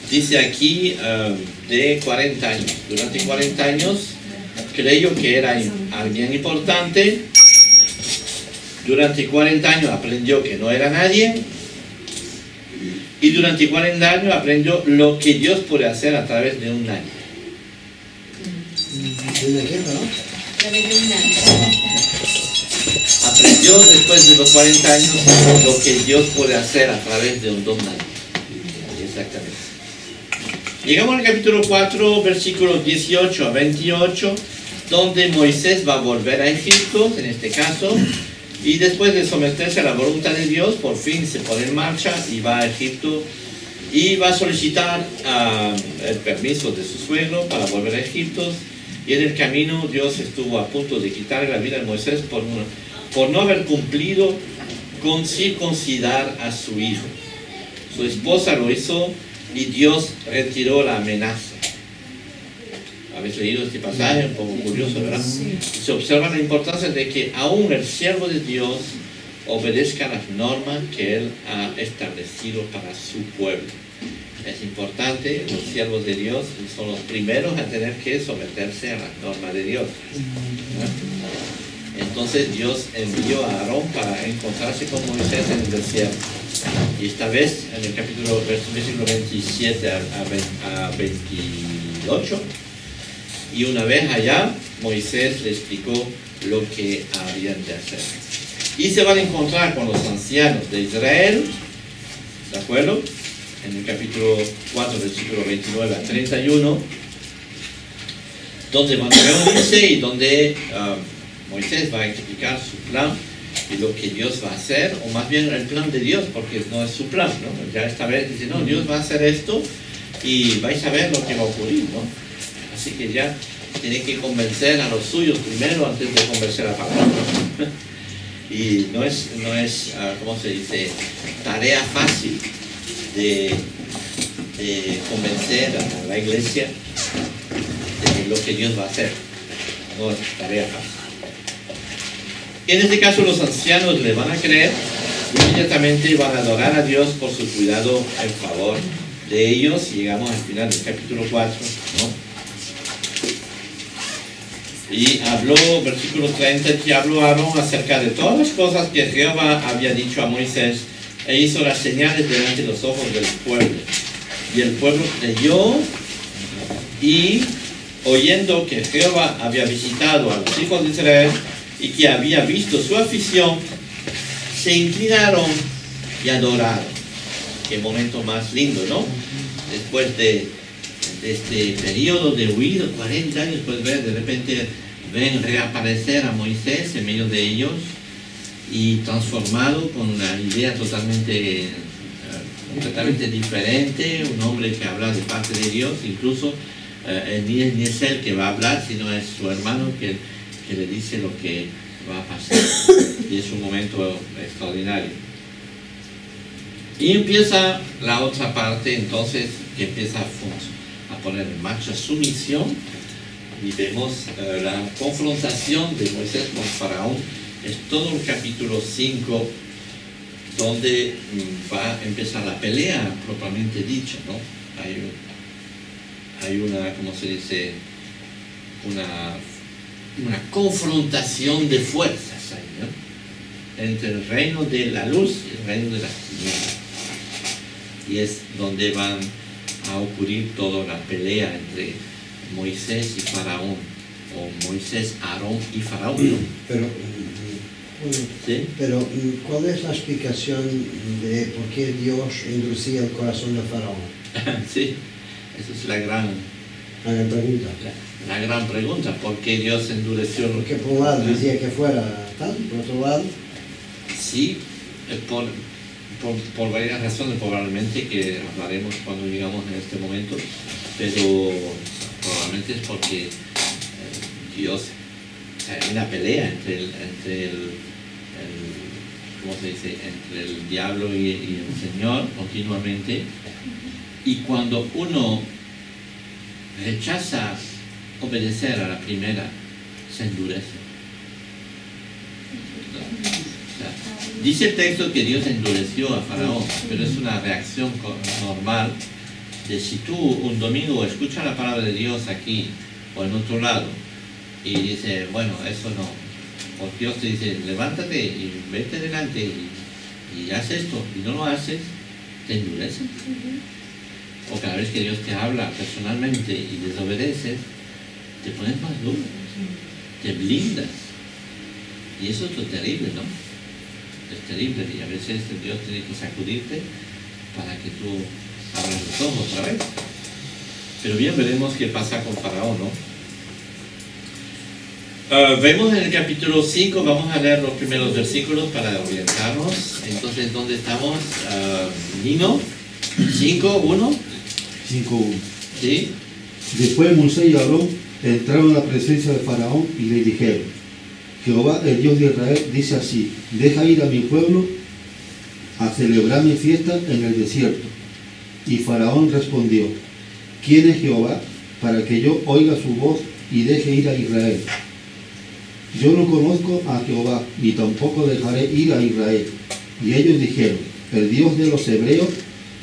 dice aquí, de 40 años. Durante 40 años creyó que era alguien importante. Durante 40 años aprendió que no era nadie. Y durante 40 años aprendió lo que Dios puede hacer a través de un nadie. Aprendió después de los 40 años lo que Dios puede hacer a través de un don nadie. Exactamente. Llegamos al capítulo 4, versículos 18 a 28, donde Moisés va a volver a Egipto, en este caso, y después de someterse a la voluntad de Dios, por fin se pone en marcha y va a Egipto y va a solicitar el permiso de su suegro para volver a Egipto. Y en el camino Dios estuvo a punto de quitarle la vida a Moisés por no haber cumplido con circuncidar a su hijo. Su esposa lo hizo y Dios retiró la amenaza. ¿Habéis leído este pasaje? Un poco curioso, ¿verdad? Se observa la importancia de que aún el siervo de Dios obedezca las normas que Él ha establecido para su pueblo. Es importante, los siervos de Dios son los primeros a tener que someterse a las normas de Dios, ¿no? Entonces Dios envió a Aarón para encontrarse con Moisés en el desierto. Y esta vez, en el capítulo versículo 27 a 28, y una vez allá, Moisés le explicó lo que habían de hacer. Y se van a encontrar con los ancianos de Israel, ¿de acuerdo? En el capítulo 4, versículo 29 a 31, donde van a reunirse y donde Moisés va a explicar su plan y lo que Dios va a hacer, o más bien el plan de Dios, porque no es su plan, ¿no? Ya esta vez dice, no, Dios va a hacer esto y vais a ver lo que va a ocurrir, ¿no? Así que ya tiene que convencer a los suyos primero antes de convencer a Pablo, ¿no? Y no es ¿cómo se dice? Tarea fácil de convencer a la iglesia de lo que Dios va a hacer. No es tarea fácil. En este caso los ancianos le van a creer y inmediatamente van a adorar a Dios por su cuidado en favor de ellos. Y llegamos al final del capítulo 4, ¿no? Y habló, versículo 30, que habló Aarón acerca de todas las cosas que Jehová había dicho a Moisés e hizo las señales delante de los ojos del pueblo. Y el pueblo creyó y, oyendo que Jehová había visitado a los hijos de Israel y que había visto su aflicción, se inclinaron y adoraron. Qué momento más lindo, ¿no? Después de este periodo de huida, 40 años, pues ver, de repente ven reaparecer a Moisés en medio de ellos y transformado con una idea totalmente diferente, un hombre que habla de parte de Dios, incluso ni es él que va a hablar, sino es su hermano que le dice lo que va a pasar, y es un momento extraordinario. Y empieza la otra parte, entonces, que empieza a poner en marcha su misión, y vemos la confrontación de Moisés con Faraón. Es todo el capítulo 5 donde va a empezar la pelea propiamente dicha, ¿no? Hay una, ¿cómo se dice? Una confrontación de fuerzas ahí, ¿no? Entre el reino de la luz y el reino de las tinieblas. Y es donde van a ocurrir toda la pelea entre Moisés y Faraón, o Moisés, Aarón y Faraón, ¿no? ¿Sí? Pero, ¿cuál es la explicación de por qué Dios endurecía el corazón de Faraón? Sí, esa es la gran pregunta. La gran pregunta, ¿por qué Dios endureció? Porque por un lado decía que fuera tal, por otro lado... Sí, por varias razones, probablemente, que hablaremos cuando llegamos en este momento, pero probablemente es porque Dios, hay una pelea entre el ¿cómo se dice? Entre el diablo y el Señor continuamente, y cuando uno rechaza obedecer a la primera, se endurece. Dice el texto que Dios endureció a Faraón, pero es una reacción normal de si tú un domingo escuchas la palabra de Dios aquí o en otro lado y dice, bueno, eso no, o Dios te dice, levántate y vete adelante y haz esto, y no lo haces, te endurece. O cada vez que Dios te habla personalmente y desobedeces, te pones más duro, te blindas, y eso es lo terrible, ¿no? Es terrible, y a veces Dios tiene que sacudirte para que tú abras los ojos otra vez. Pero bien, veremos qué pasa con Faraón, ¿no? Vemos en el capítulo 5, vamos a leer los primeros versículos para orientarnos. Entonces, ¿dónde estamos? Nino, 5:1. 5:1. ¿Sí? Después Moisés y Aarón entraron en la presencia de Faraón y le dijeron: Jehová, el Dios de Israel, dice así: deja ir a mi pueblo a celebrar mi fiesta en el desierto. Y Faraón respondió: ¿quién es Jehová para que yo oiga su voz y deje ir a Israel? Yo no conozco a Jehová, ni tampoco dejaré ir a Israel. Y ellos dijeron: el Dios de los hebreos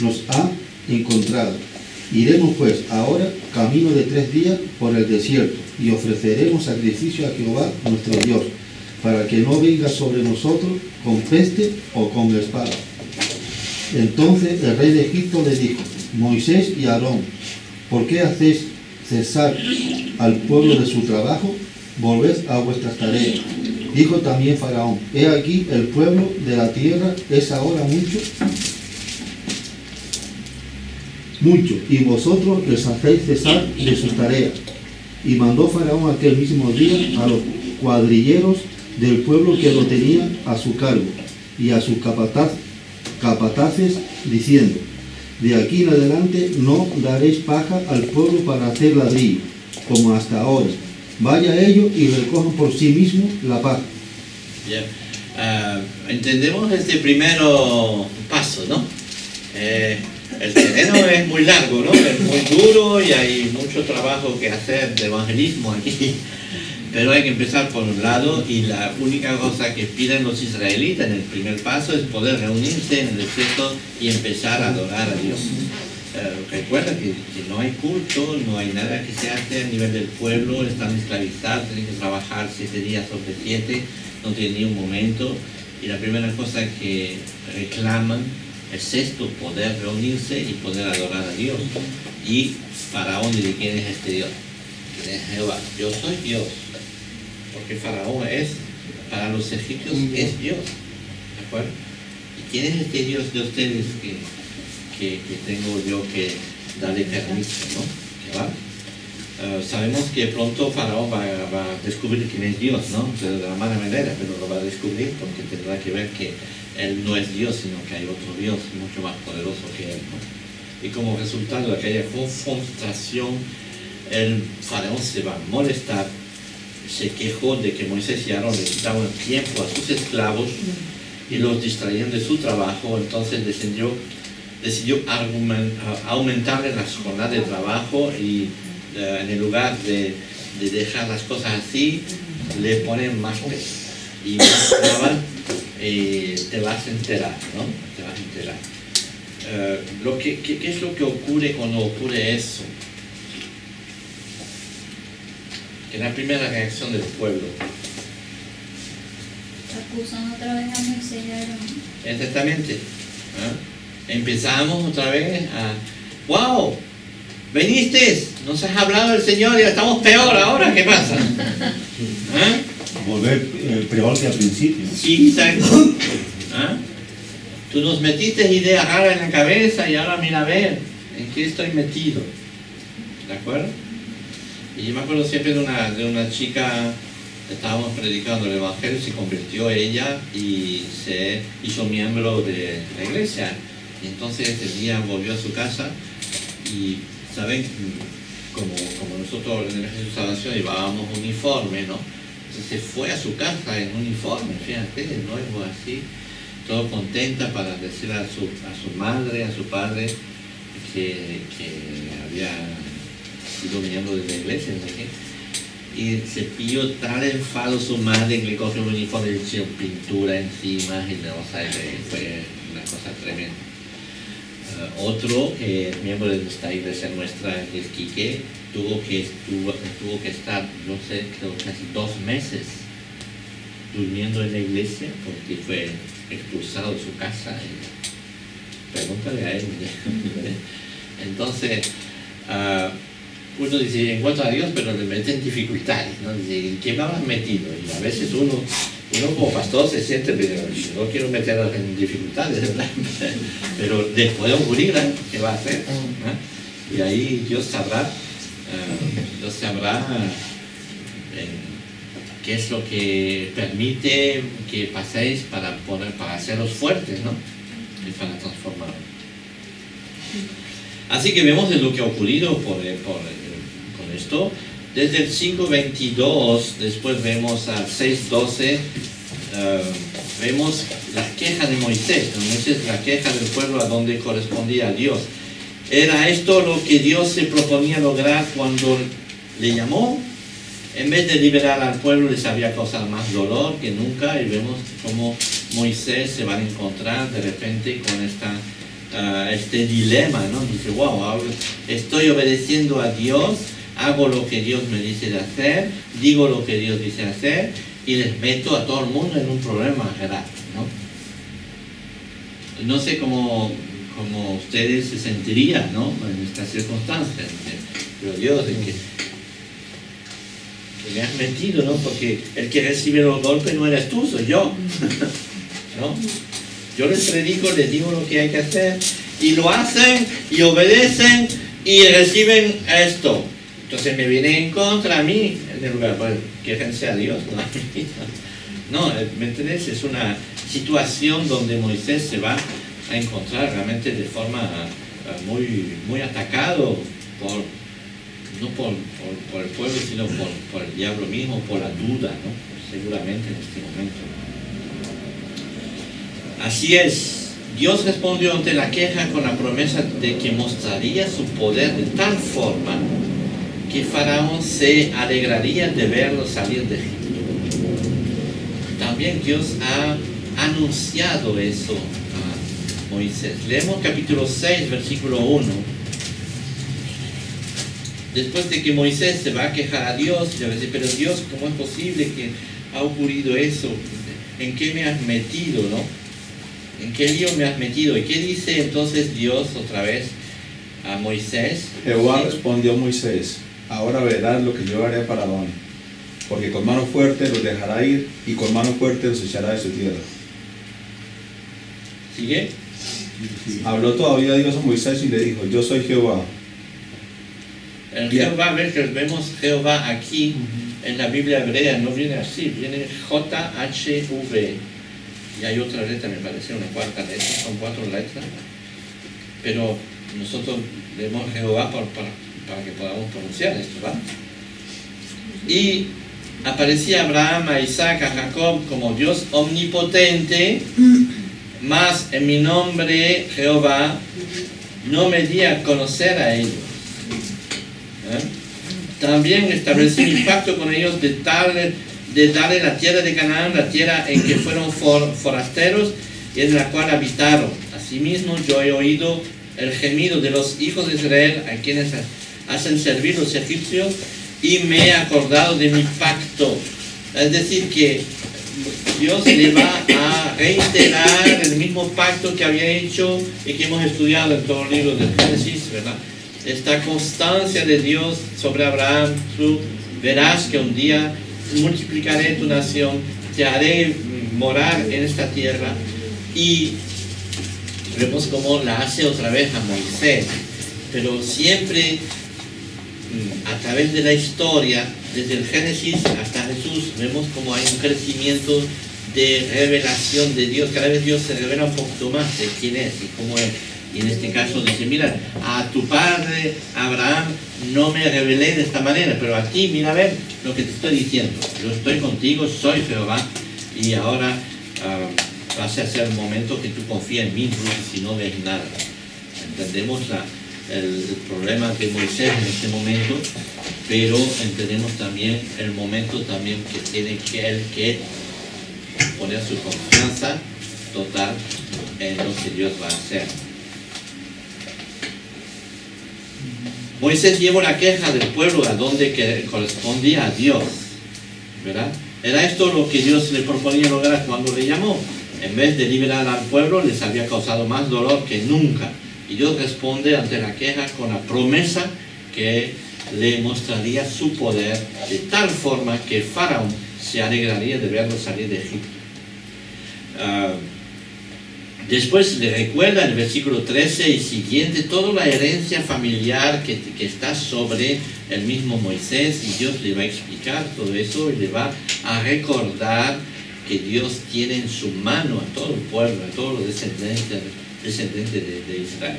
nos ha encontrado. Iremos pues ahora camino de 3 días por el desierto, y ofreceremos sacrificio a Jehová nuestro Dios, para que no venga sobre nosotros con peste o con espada. Entonces el rey de Egipto le dijo: Moisés y Aarón, ¿por qué hacéis cesar al pueblo de su trabajo? Volved a vuestras tareas. Dijo también Faraón: he aquí el pueblo de la tierra es ahora mucho, y vosotros les hacéis cesar de sus tareas. Y mandó Faraón aquel mismo día a los cuadrilleros del pueblo que lo tenían a su cargo y a sus capataces, diciendo: de aquí en adelante no daréis paja al pueblo para hacer ladrillo, como hasta ahora. Vaya ellos y recojan por sí mismos la paja. Bien. Entendemos este primer paso, ¿no? El terreno es muy largo, ¿no? Es muy duro y hay mucho trabajo que hacer de evangelismo aquí. Pero hay que empezar por un lado, y la única cosa que piden los israelitas en el primer paso es poder reunirse en el desierto y empezar a adorar a Dios. Recuerda que no hay culto, no hay nada que se hace a nivel del pueblo, están esclavizados, tienen que trabajar 7 días sobre 7, no tienen ni un momento, y la primera cosa que reclaman es esto: poder reunirse y poder adorar a Dios. Y Faraón dice: ¿quién es este Dios? ¿Quién es Jehová? Yo soy Dios. Porque Faraón es, para los egipcios, es Dios. ¿De acuerdo? ¿Y quién es este Dios de ustedes que tengo yo que darle permiso, ¿no? Que ¿verdad? Sabemos que pronto Faraón va a descubrir quién es Dios, ¿no? De la mala manera, pero lo va a descubrir porque tendrá que ver que Él no es Dios, sino que hay otro Dios mucho más poderoso que Él, ¿no? Y como resultado de aquella confrontación, el Faraón se va a molestar, se quejó de que Moisés y Aarón le quitaban tiempo a sus esclavos y los distraían de su trabajo. Entonces decidió aumentarle las jornadas de trabajo y en el lugar de dejar las cosas así, le ponen más peso y más trabas, te vas a enterar, ¿no? Te vas a enterar. ¿Qué es lo que ocurre cuando ocurre eso? Que la primera reacción del pueblo. Acusan otra vez a Moisés y a Aarón. Exactamente. Empezamos otra vez a, wow, veniste, nos has hablado del Señor y estamos peor ahora, ¿qué pasa? Volver peor que al principio. Sí, exacto. Tú nos metiste ideas raras en la cabeza y ahora mira a ver en qué estoy metido. ¿De acuerdo? Y yo me acuerdo siempre de una chica, estábamos predicando el Evangelio, se convirtió ella y se hizo miembro de la iglesia. Y entonces ese día volvió a su casa y, ¿saben? Como nosotros en el Ejército de Salvación llevábamos uniforme, ¿no? Entonces se fue a su casa en uniforme, fíjate, de nuevo así, todo contenta para decir a su madre, a su padre, que había sido miembro de la iglesia, no sé qué. Y se pilló tal enfado su madre que le cogió el uniforme y le echó pintura encima y no, o sea, fue una cosa tremenda. Otro miembro de esta iglesia nuestra, que es Quique, tuvo que estar, no sé, creo casi 2 meses durmiendo en la iglesia porque fue expulsado de su casa. Pregúntale a él. Entonces, uno dice, encuentro a Dios, pero le mete en dificultades, ¿no? Dice, ¿en qué me has metido? Y a veces uno como pastor se siente, pero no quiero meterlos en dificultades, ¿verdad? Pero después de ocurrir, ¿qué va a hacer? Y ahí Dios sabrá qué es lo que permite que paséis para hacerlos fuertes, ¿no? Y para transformarlos. Así que vemos lo que ha ocurrido con esto. Desde el 5:22, después vemos al 6:12, vemos las quejas de Moisés. Moisés, la queja del pueblo a donde correspondía a Dios. ¿Era esto lo que Dios se proponía lograr cuando le llamó? En vez de liberar al pueblo, les había causado más dolor que nunca. Y vemos cómo Moisés se va a encontrar de repente con este dilema, ¿no? Dice, wow, ahora estoy obedeciendo a Dios, hago lo que Dios me dice de hacer, digo lo que Dios dice hacer y les meto a todo el mundo en un problema grave, ¿no? No sé cómo ustedes se sentirían, ¿no? En estas circunstancias. Pero Dios, ¿en qué me has metido, ¿no? Porque el que recibe los golpes no eres tú, soy yo, ¿no? Yo les predico, les digo lo que hay que hacer y lo hacen y obedecen y reciben esto. Entonces me viene en contra a mí, en el lugar, pues, quéjense a Dios, ¿no? No, ¿me entendés? Es una situación donde Moisés se va a encontrar realmente de forma muy atacado no por el pueblo, sino por el diablo mismo, por la duda, ¿no? Seguramente en este momento. Así es, Dios respondió ante la queja con la promesa de que mostraría su poder de tal forma que Faraón se alegraría de verlo salir de Egipto. También Dios ha anunciado eso a Moisés. Leemos capítulo 6, versículo 1. Después de que Moisés se va a quejar a Dios, y va a decir, pero Dios, ¿cómo es posible que ha ocurrido eso? ¿En qué me has metido, no? ¿En qué lío me has metido? ¿Y qué dice entonces Dios otra vez a Moisés? Jehová respondió a Moisés, ahora verás lo que yo haré a Faraón, porque con mano fuerte los dejará ir y con mano fuerte los echará de su tierra. ¿Sigue? Habló todavía Dios a Moisés y le dijo, yo soy Jehová. El Bien. Jehová, ves que vemos Jehová aquí en la Biblia hebrea, no viene así, viene J-H-V. Y hay otra letra, me parece, una cuarta letra, son 4 letras. Pero nosotros leemos Jehová para que podamos pronunciar esto, ¿va? Y aparecía Abraham, a Isaac, a Jacob como Dios omnipotente, mas en mi nombre, Jehová, no me di a conocer a ellos. También establecí mi pacto con ellos de darle la tierra de Canaán, la tierra en que fueron forasteros y en la cual habitaron. Asimismo, yo he oído el gemido de los hijos de Israel, a quienes hacen servir los egipcios, y me he acordado de mi pacto. Es decir, que Dios le va a reiterar el mismo pacto que había hecho y que hemos estudiado en todo el libro del Génesis, ¿verdad? Esta constancia de Dios sobre Abraham: tú verás que un día multiplicaré tu nación, te haré morar en esta tierra. Y vemos cómo la hace otra vez a Moisés, pero siempre a través de la historia, desde el Génesis hasta Jesús, vemos como hay un crecimiento de revelación de Dios. Cada vez Dios se revela un poquito más de quién es y cómo es. Y en este caso dice: mira, a tu padre Abraham no me revelé de esta manera, pero a ti, mira, a ver lo que te estoy diciendo. Yo estoy contigo, soy Jehová, y ahora va a ser un momento que tú confías en mí, incluso si no ves nada. Entendemos el problema de Moisés en este momento, pero entendemos también el momento también que tiene que poner su confianza total en lo que Dios va a hacer. Moisés llevó la queja del pueblo a donde que correspondía a Dios, ¿verdad? Era esto lo que Dios le proponía lograr cuando le llamó. En vez de liberar al pueblo, les había causado más dolor que nunca. Y Dios responde ante la queja con la promesa que le mostraría su poder de tal forma que Faraón se alegraría de verlo salir de Egipto. Después le recuerda en el versículo 13 y siguiente toda la herencia familiar que está sobre el mismo Moisés, y Dios le va a explicar todo eso y le va a recordar que Dios tiene en su mano a todo el pueblo, a todos los descendientes de Israel.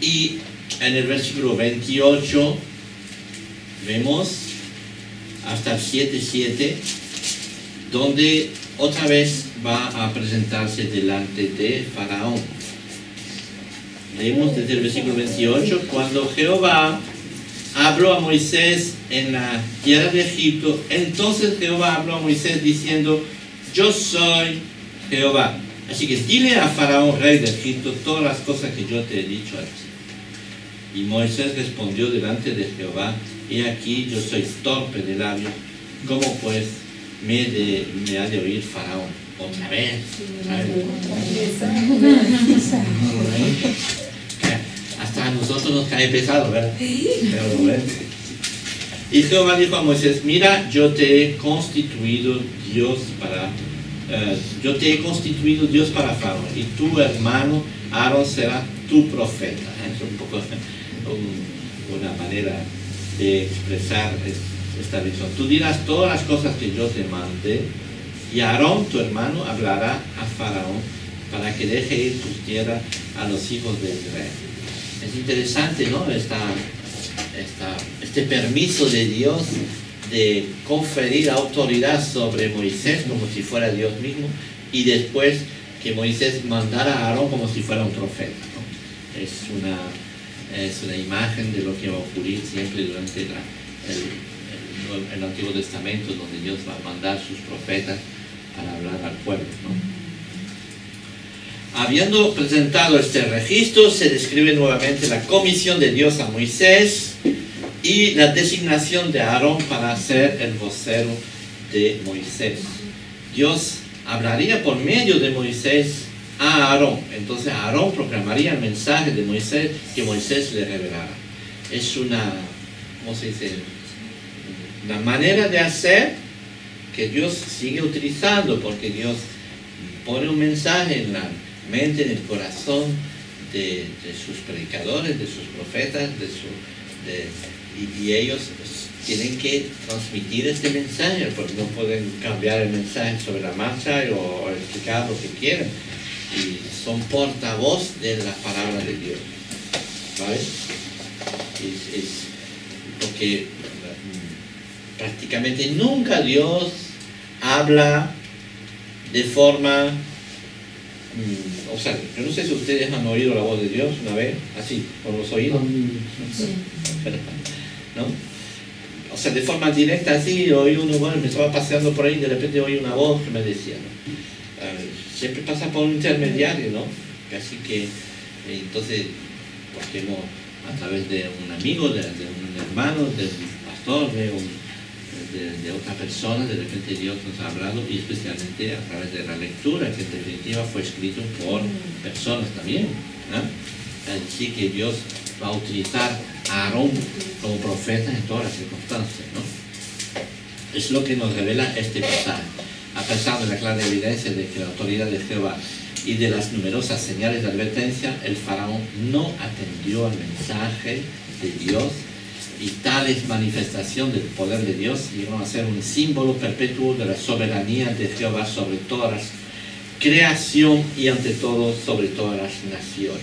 Y en el versículo 28 vemos hasta el 7:7, donde otra vez va a presentarse delante de Faraón. Leemos desde el versículo 28: cuando Jehová habló a Moisés en la tierra de Egipto, entonces Jehová habló a Moisés diciendo: yo soy Jehová. Así que dile a Faraón, rey de Egipto, todas las cosas que yo te he dicho a ti. Y Moisés respondió delante de Jehová: he aquí, yo soy torpe de labios, ¿cómo pues me ha de oír Faraón? Otra vez. Hasta a nosotros nos cae pesado, ¿verdad? Pero bueno. Y Jehová dijo a Moisés: mira, yo te he constituido Dios para Faraón, y tu hermano Aarón será tu profeta. Es un poco una manera de expresar esta visión. Tú dirás todas las cosas que yo te mandé, y Aarón, tu hermano, hablará a Faraón para que deje ir tus tierras a los hijos de Israel. Es interesante, ¿no? Este permiso de Dios de conferir autoridad sobre Moisés como si fuera Dios mismo, y después que Moisés mandara a Aarón como si fuera un profeta, ¿no? Es una imagen de lo que va a ocurrir siempre durante el Antiguo Testamento, donde Dios va a mandar sus profetas para hablar al pueblo, ¿no? Habiendo presentado este registro, se describe nuevamente la comisión de Dios a Moisés y la designación de Aarón para ser el vocero de Moisés. Dios hablaría por medio de Moisés a Aarón. Entonces Aarón proclamaría el mensaje de Moisés que Moisés le revelara. Es una, ¿cómo se dice?, una manera de hacer que Dios sigue utilizando, porque Dios pone un mensaje en la mente, en el corazón de sus predicadores, de sus profetas, y ellos tienen que transmitir este mensaje, porque no pueden cambiar el mensaje sobre la marcha o explicar lo que quieren. Y son portavoz de la palabra de Dios, ¿vale? Porque prácticamente nunca Dios habla de forma, o sea, yo no sé si ustedes han oído la voz de Dios una vez, así, con los oídos, ¿no? O sea, de forma directa, así, oí uno, bueno, me estaba paseando por ahí y de repente oí una voz que me decía, ¿no? Siempre pasa por un intermediario, ¿no? Así que, entonces, porque no, a través de un amigo, de un hermano, de un pastor, de otra persona, de repente Dios nos ha hablado, y especialmente a través de la lectura, que en definitiva fue escrito por personas también, ¿no? Así que Dios va a utilizar a Aarón como profeta en todas las circunstancias, ¿no? Es lo que nos revela este pasaje. A pesar de la clara evidencia de que la autoridad de Jehová y de las numerosas señales de advertencia, el faraón no atendió al mensaje de Dios, y tales manifestaciones del poder de Dios llegaron a ser un símbolo perpetuo de la soberanía de Jehová sobre todas las creación y ante todo sobre todas las naciones.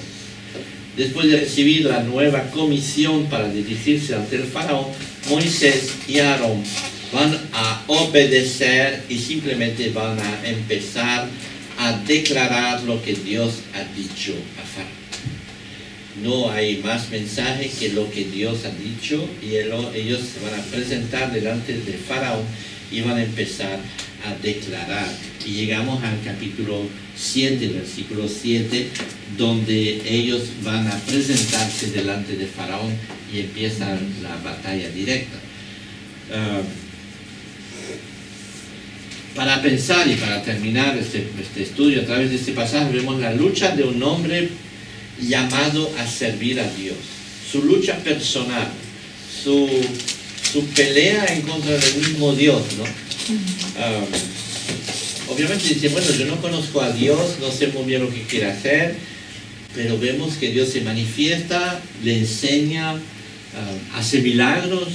Después de recibir la nueva comisión para dirigirse ante el faraón, Moisés y Aarón van a obedecer y simplemente van a empezar a declarar lo que Dios ha dicho a Faraón. No hay más mensaje que lo que Dios ha dicho, y ellos se van a presentar delante de Faraón y van a empezar a declarar. Y llegamos al capítulo 7, versículo 7, donde ellos van a presentarse delante de Faraón y empieza la batalla directa. Para pensar y para terminar este estudio a través de este pasaje, vemos la lucha de un hombre llamado a servir a Dios, su lucha personal, su pelea en contra del mismo Dios, ¿no? Obviamente dice, bueno, yo no conozco a Dios, no sé muy bien lo que quiere hacer, pero vemos que Dios se manifiesta, le enseña, hace milagros,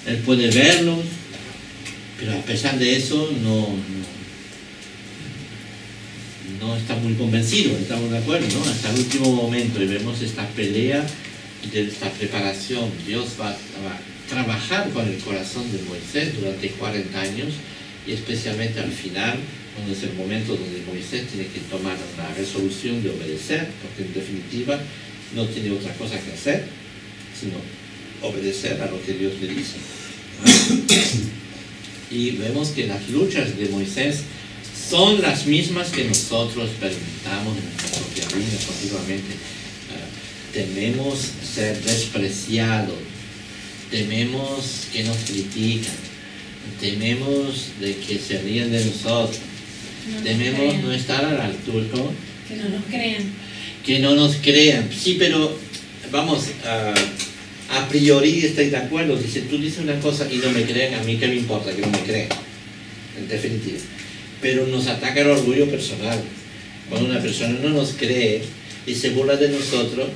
él puede verlos, pero a pesar de eso no está muy convencido, estamos de acuerdo, ¿no? Hasta el último momento, y vemos esta pelea, de esta preparación. Dios va a trabajar con el corazón de Moisés durante 40 años, y especialmente al final, cuando es el momento donde Moisés tiene que tomar una resolución de obedecer, porque en definitiva no tiene otra cosa que hacer, sino obedecer a lo que Dios le dice. Y vemos que las luchas de Moisés son las mismas que nosotros experimentamos en nuestra propia vida continuamente. Tememos ser despreciados, tememos que nos critican, tememos de que se ríen de nosotros, tememos no estar a la altura. ¿Cómo? Que no nos crean. Que no nos crean. Sí, pero vamos, a priori estoy de acuerdo. Dice, tú dices una cosa y no me creen, a mí qué me importa que no me crean, en definitiva. Pero nos ataca el orgullo personal. Cuando una persona no nos cree y se burla de nosotros,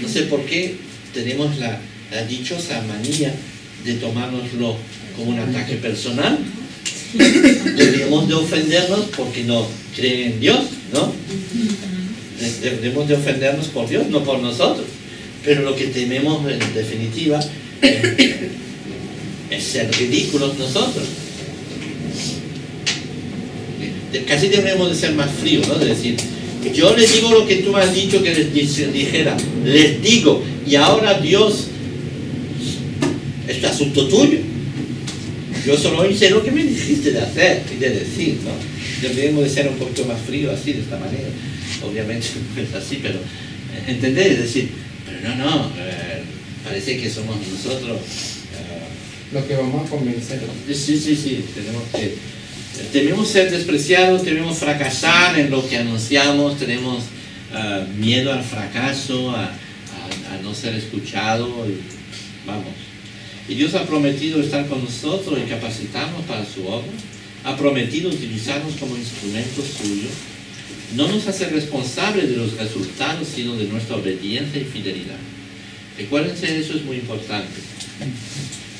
no sé por qué tenemos la dichosa manía de tomárnoslo como un ataque personal. Deberíamos de ofendernos porque no creen en Dios, ¿no? Debemos de ofendernos por Dios, no por nosotros. Pero lo que tememos en definitiva es ser ridículos nosotros. Casi deberíamos de ser más fríos, ¿no? De decir, yo les digo lo que tú has dicho que les dijera, les digo, y ahora Dios, es asunto tuyo. Yo solo hice lo que me dijiste de hacer y de decir, ¿no? Deberíamos de ser un poquito más fríos así, de esta manera. Obviamente no es así, pero entender, es decir, pero no, parece que somos nosotros lo que vamos a convencer. Sí, tememos ser despreciados, tememos fracasar en lo que anunciamos, tenemos miedo al fracaso, a no ser escuchado, vamos. Y Dios ha prometido estar con nosotros y capacitarnos para su obra, ha prometido utilizarnos como instrumentos suyos. No nos hace responsables de los resultados, sino de nuestra obediencia y fidelidad. Recuérdense, eso es muy importante.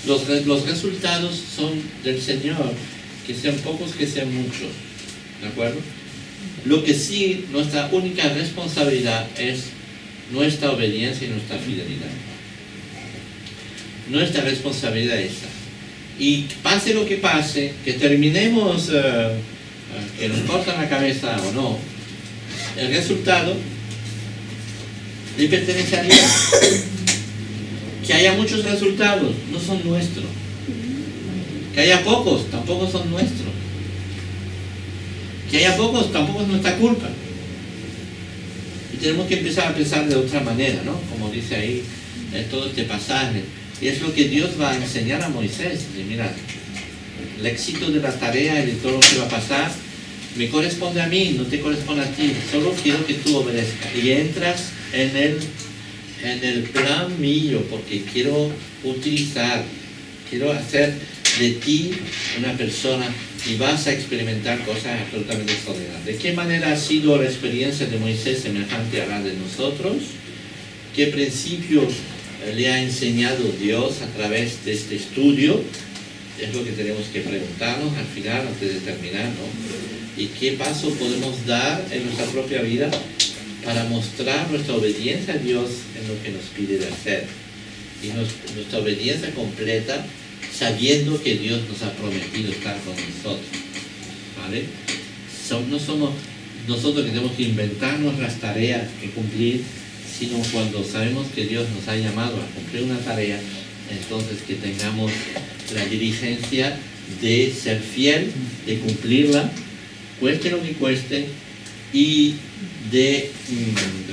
Los resultados son del Señor, que sean pocos, que sean muchos. ¿De acuerdo? Lo que sí, nuestra única responsabilidad es nuestra obediencia y nuestra fidelidad. Nuestra responsabilidad es esa. Y pase lo que pase, que terminemos, que nos cortan la cabeza o no, el resultado le pertenece a Dios. Que haya muchos resultados, no son nuestros. Que haya pocos, tampoco son nuestros. Que haya pocos, tampoco es nuestra culpa. Y tenemos que empezar a pensar de otra manera, ¿no? Como dice ahí todo este pasaje. Y es lo que Dios va a enseñar a Moisés. Y mira, el éxito de la tarea y de todo lo que va a pasar me corresponde a mí, no te corresponde a ti. Solo quiero que tú obedezcas. Y entras en el plan mío, porque quiero hacer de ti una persona y vas a experimentar cosas absolutamente extraordinarias. ¿De qué manera ha sido la experiencia de Moisés semejante a la de nosotros? ¿Qué principios le ha enseñado Dios a través de este estudio? Es lo que tenemos que preguntarnos al final, antes de terminar, ¿no? ¿Y qué paso podemos dar en nuestra propia vida para mostrar nuestra obediencia a Dios en lo que nos pide de hacer? Y nuestra obediencia completa, sabiendo que Dios nos ha prometido estar con nosotros, ¿vale? No somos nosotros que tenemos que inventarnos las tareas que cumplir, sino cuando sabemos que Dios nos ha llamado a cumplir una tarea, entonces que tengamos la diligencia de ser fiel, de cumplirla, cueste lo que cueste, y de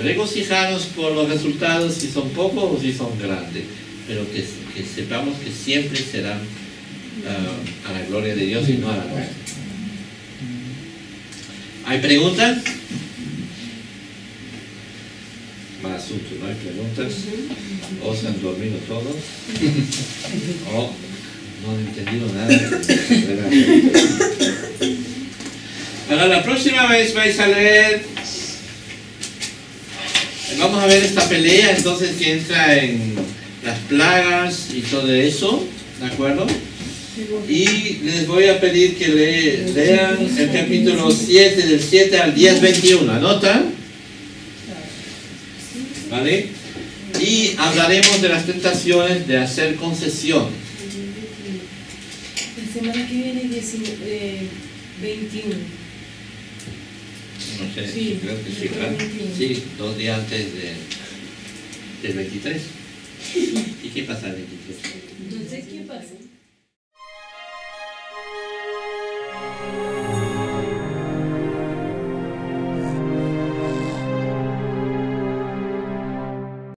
regocijarnos por los resultados, si son pocos o si son grandes, pero que sepamos que siempre serán a la gloria de Dios y no a la nuestra. ¿Hay preguntas? Más asunto, ¿no hay preguntas? ¿O se han dormido todos? ¿O no han entendido nada? Ahora la próxima vez vais a leer, vamos a ver esta pelea entonces que entra en las plagas y todo eso, ¿de acuerdo? Y les voy a pedir que lean el capítulo 7, del 7 al 10, 21, ¿anotan? ¿Vale? Y hablaremos de las tentaciones de hacer concesión. La semana que viene 21. No sé, Sí, creo que sí, ¿verdad? 21. Sí, 2 días antes del 23. ¿Y qué pasa el 23? Entonces, ¿qué pasa?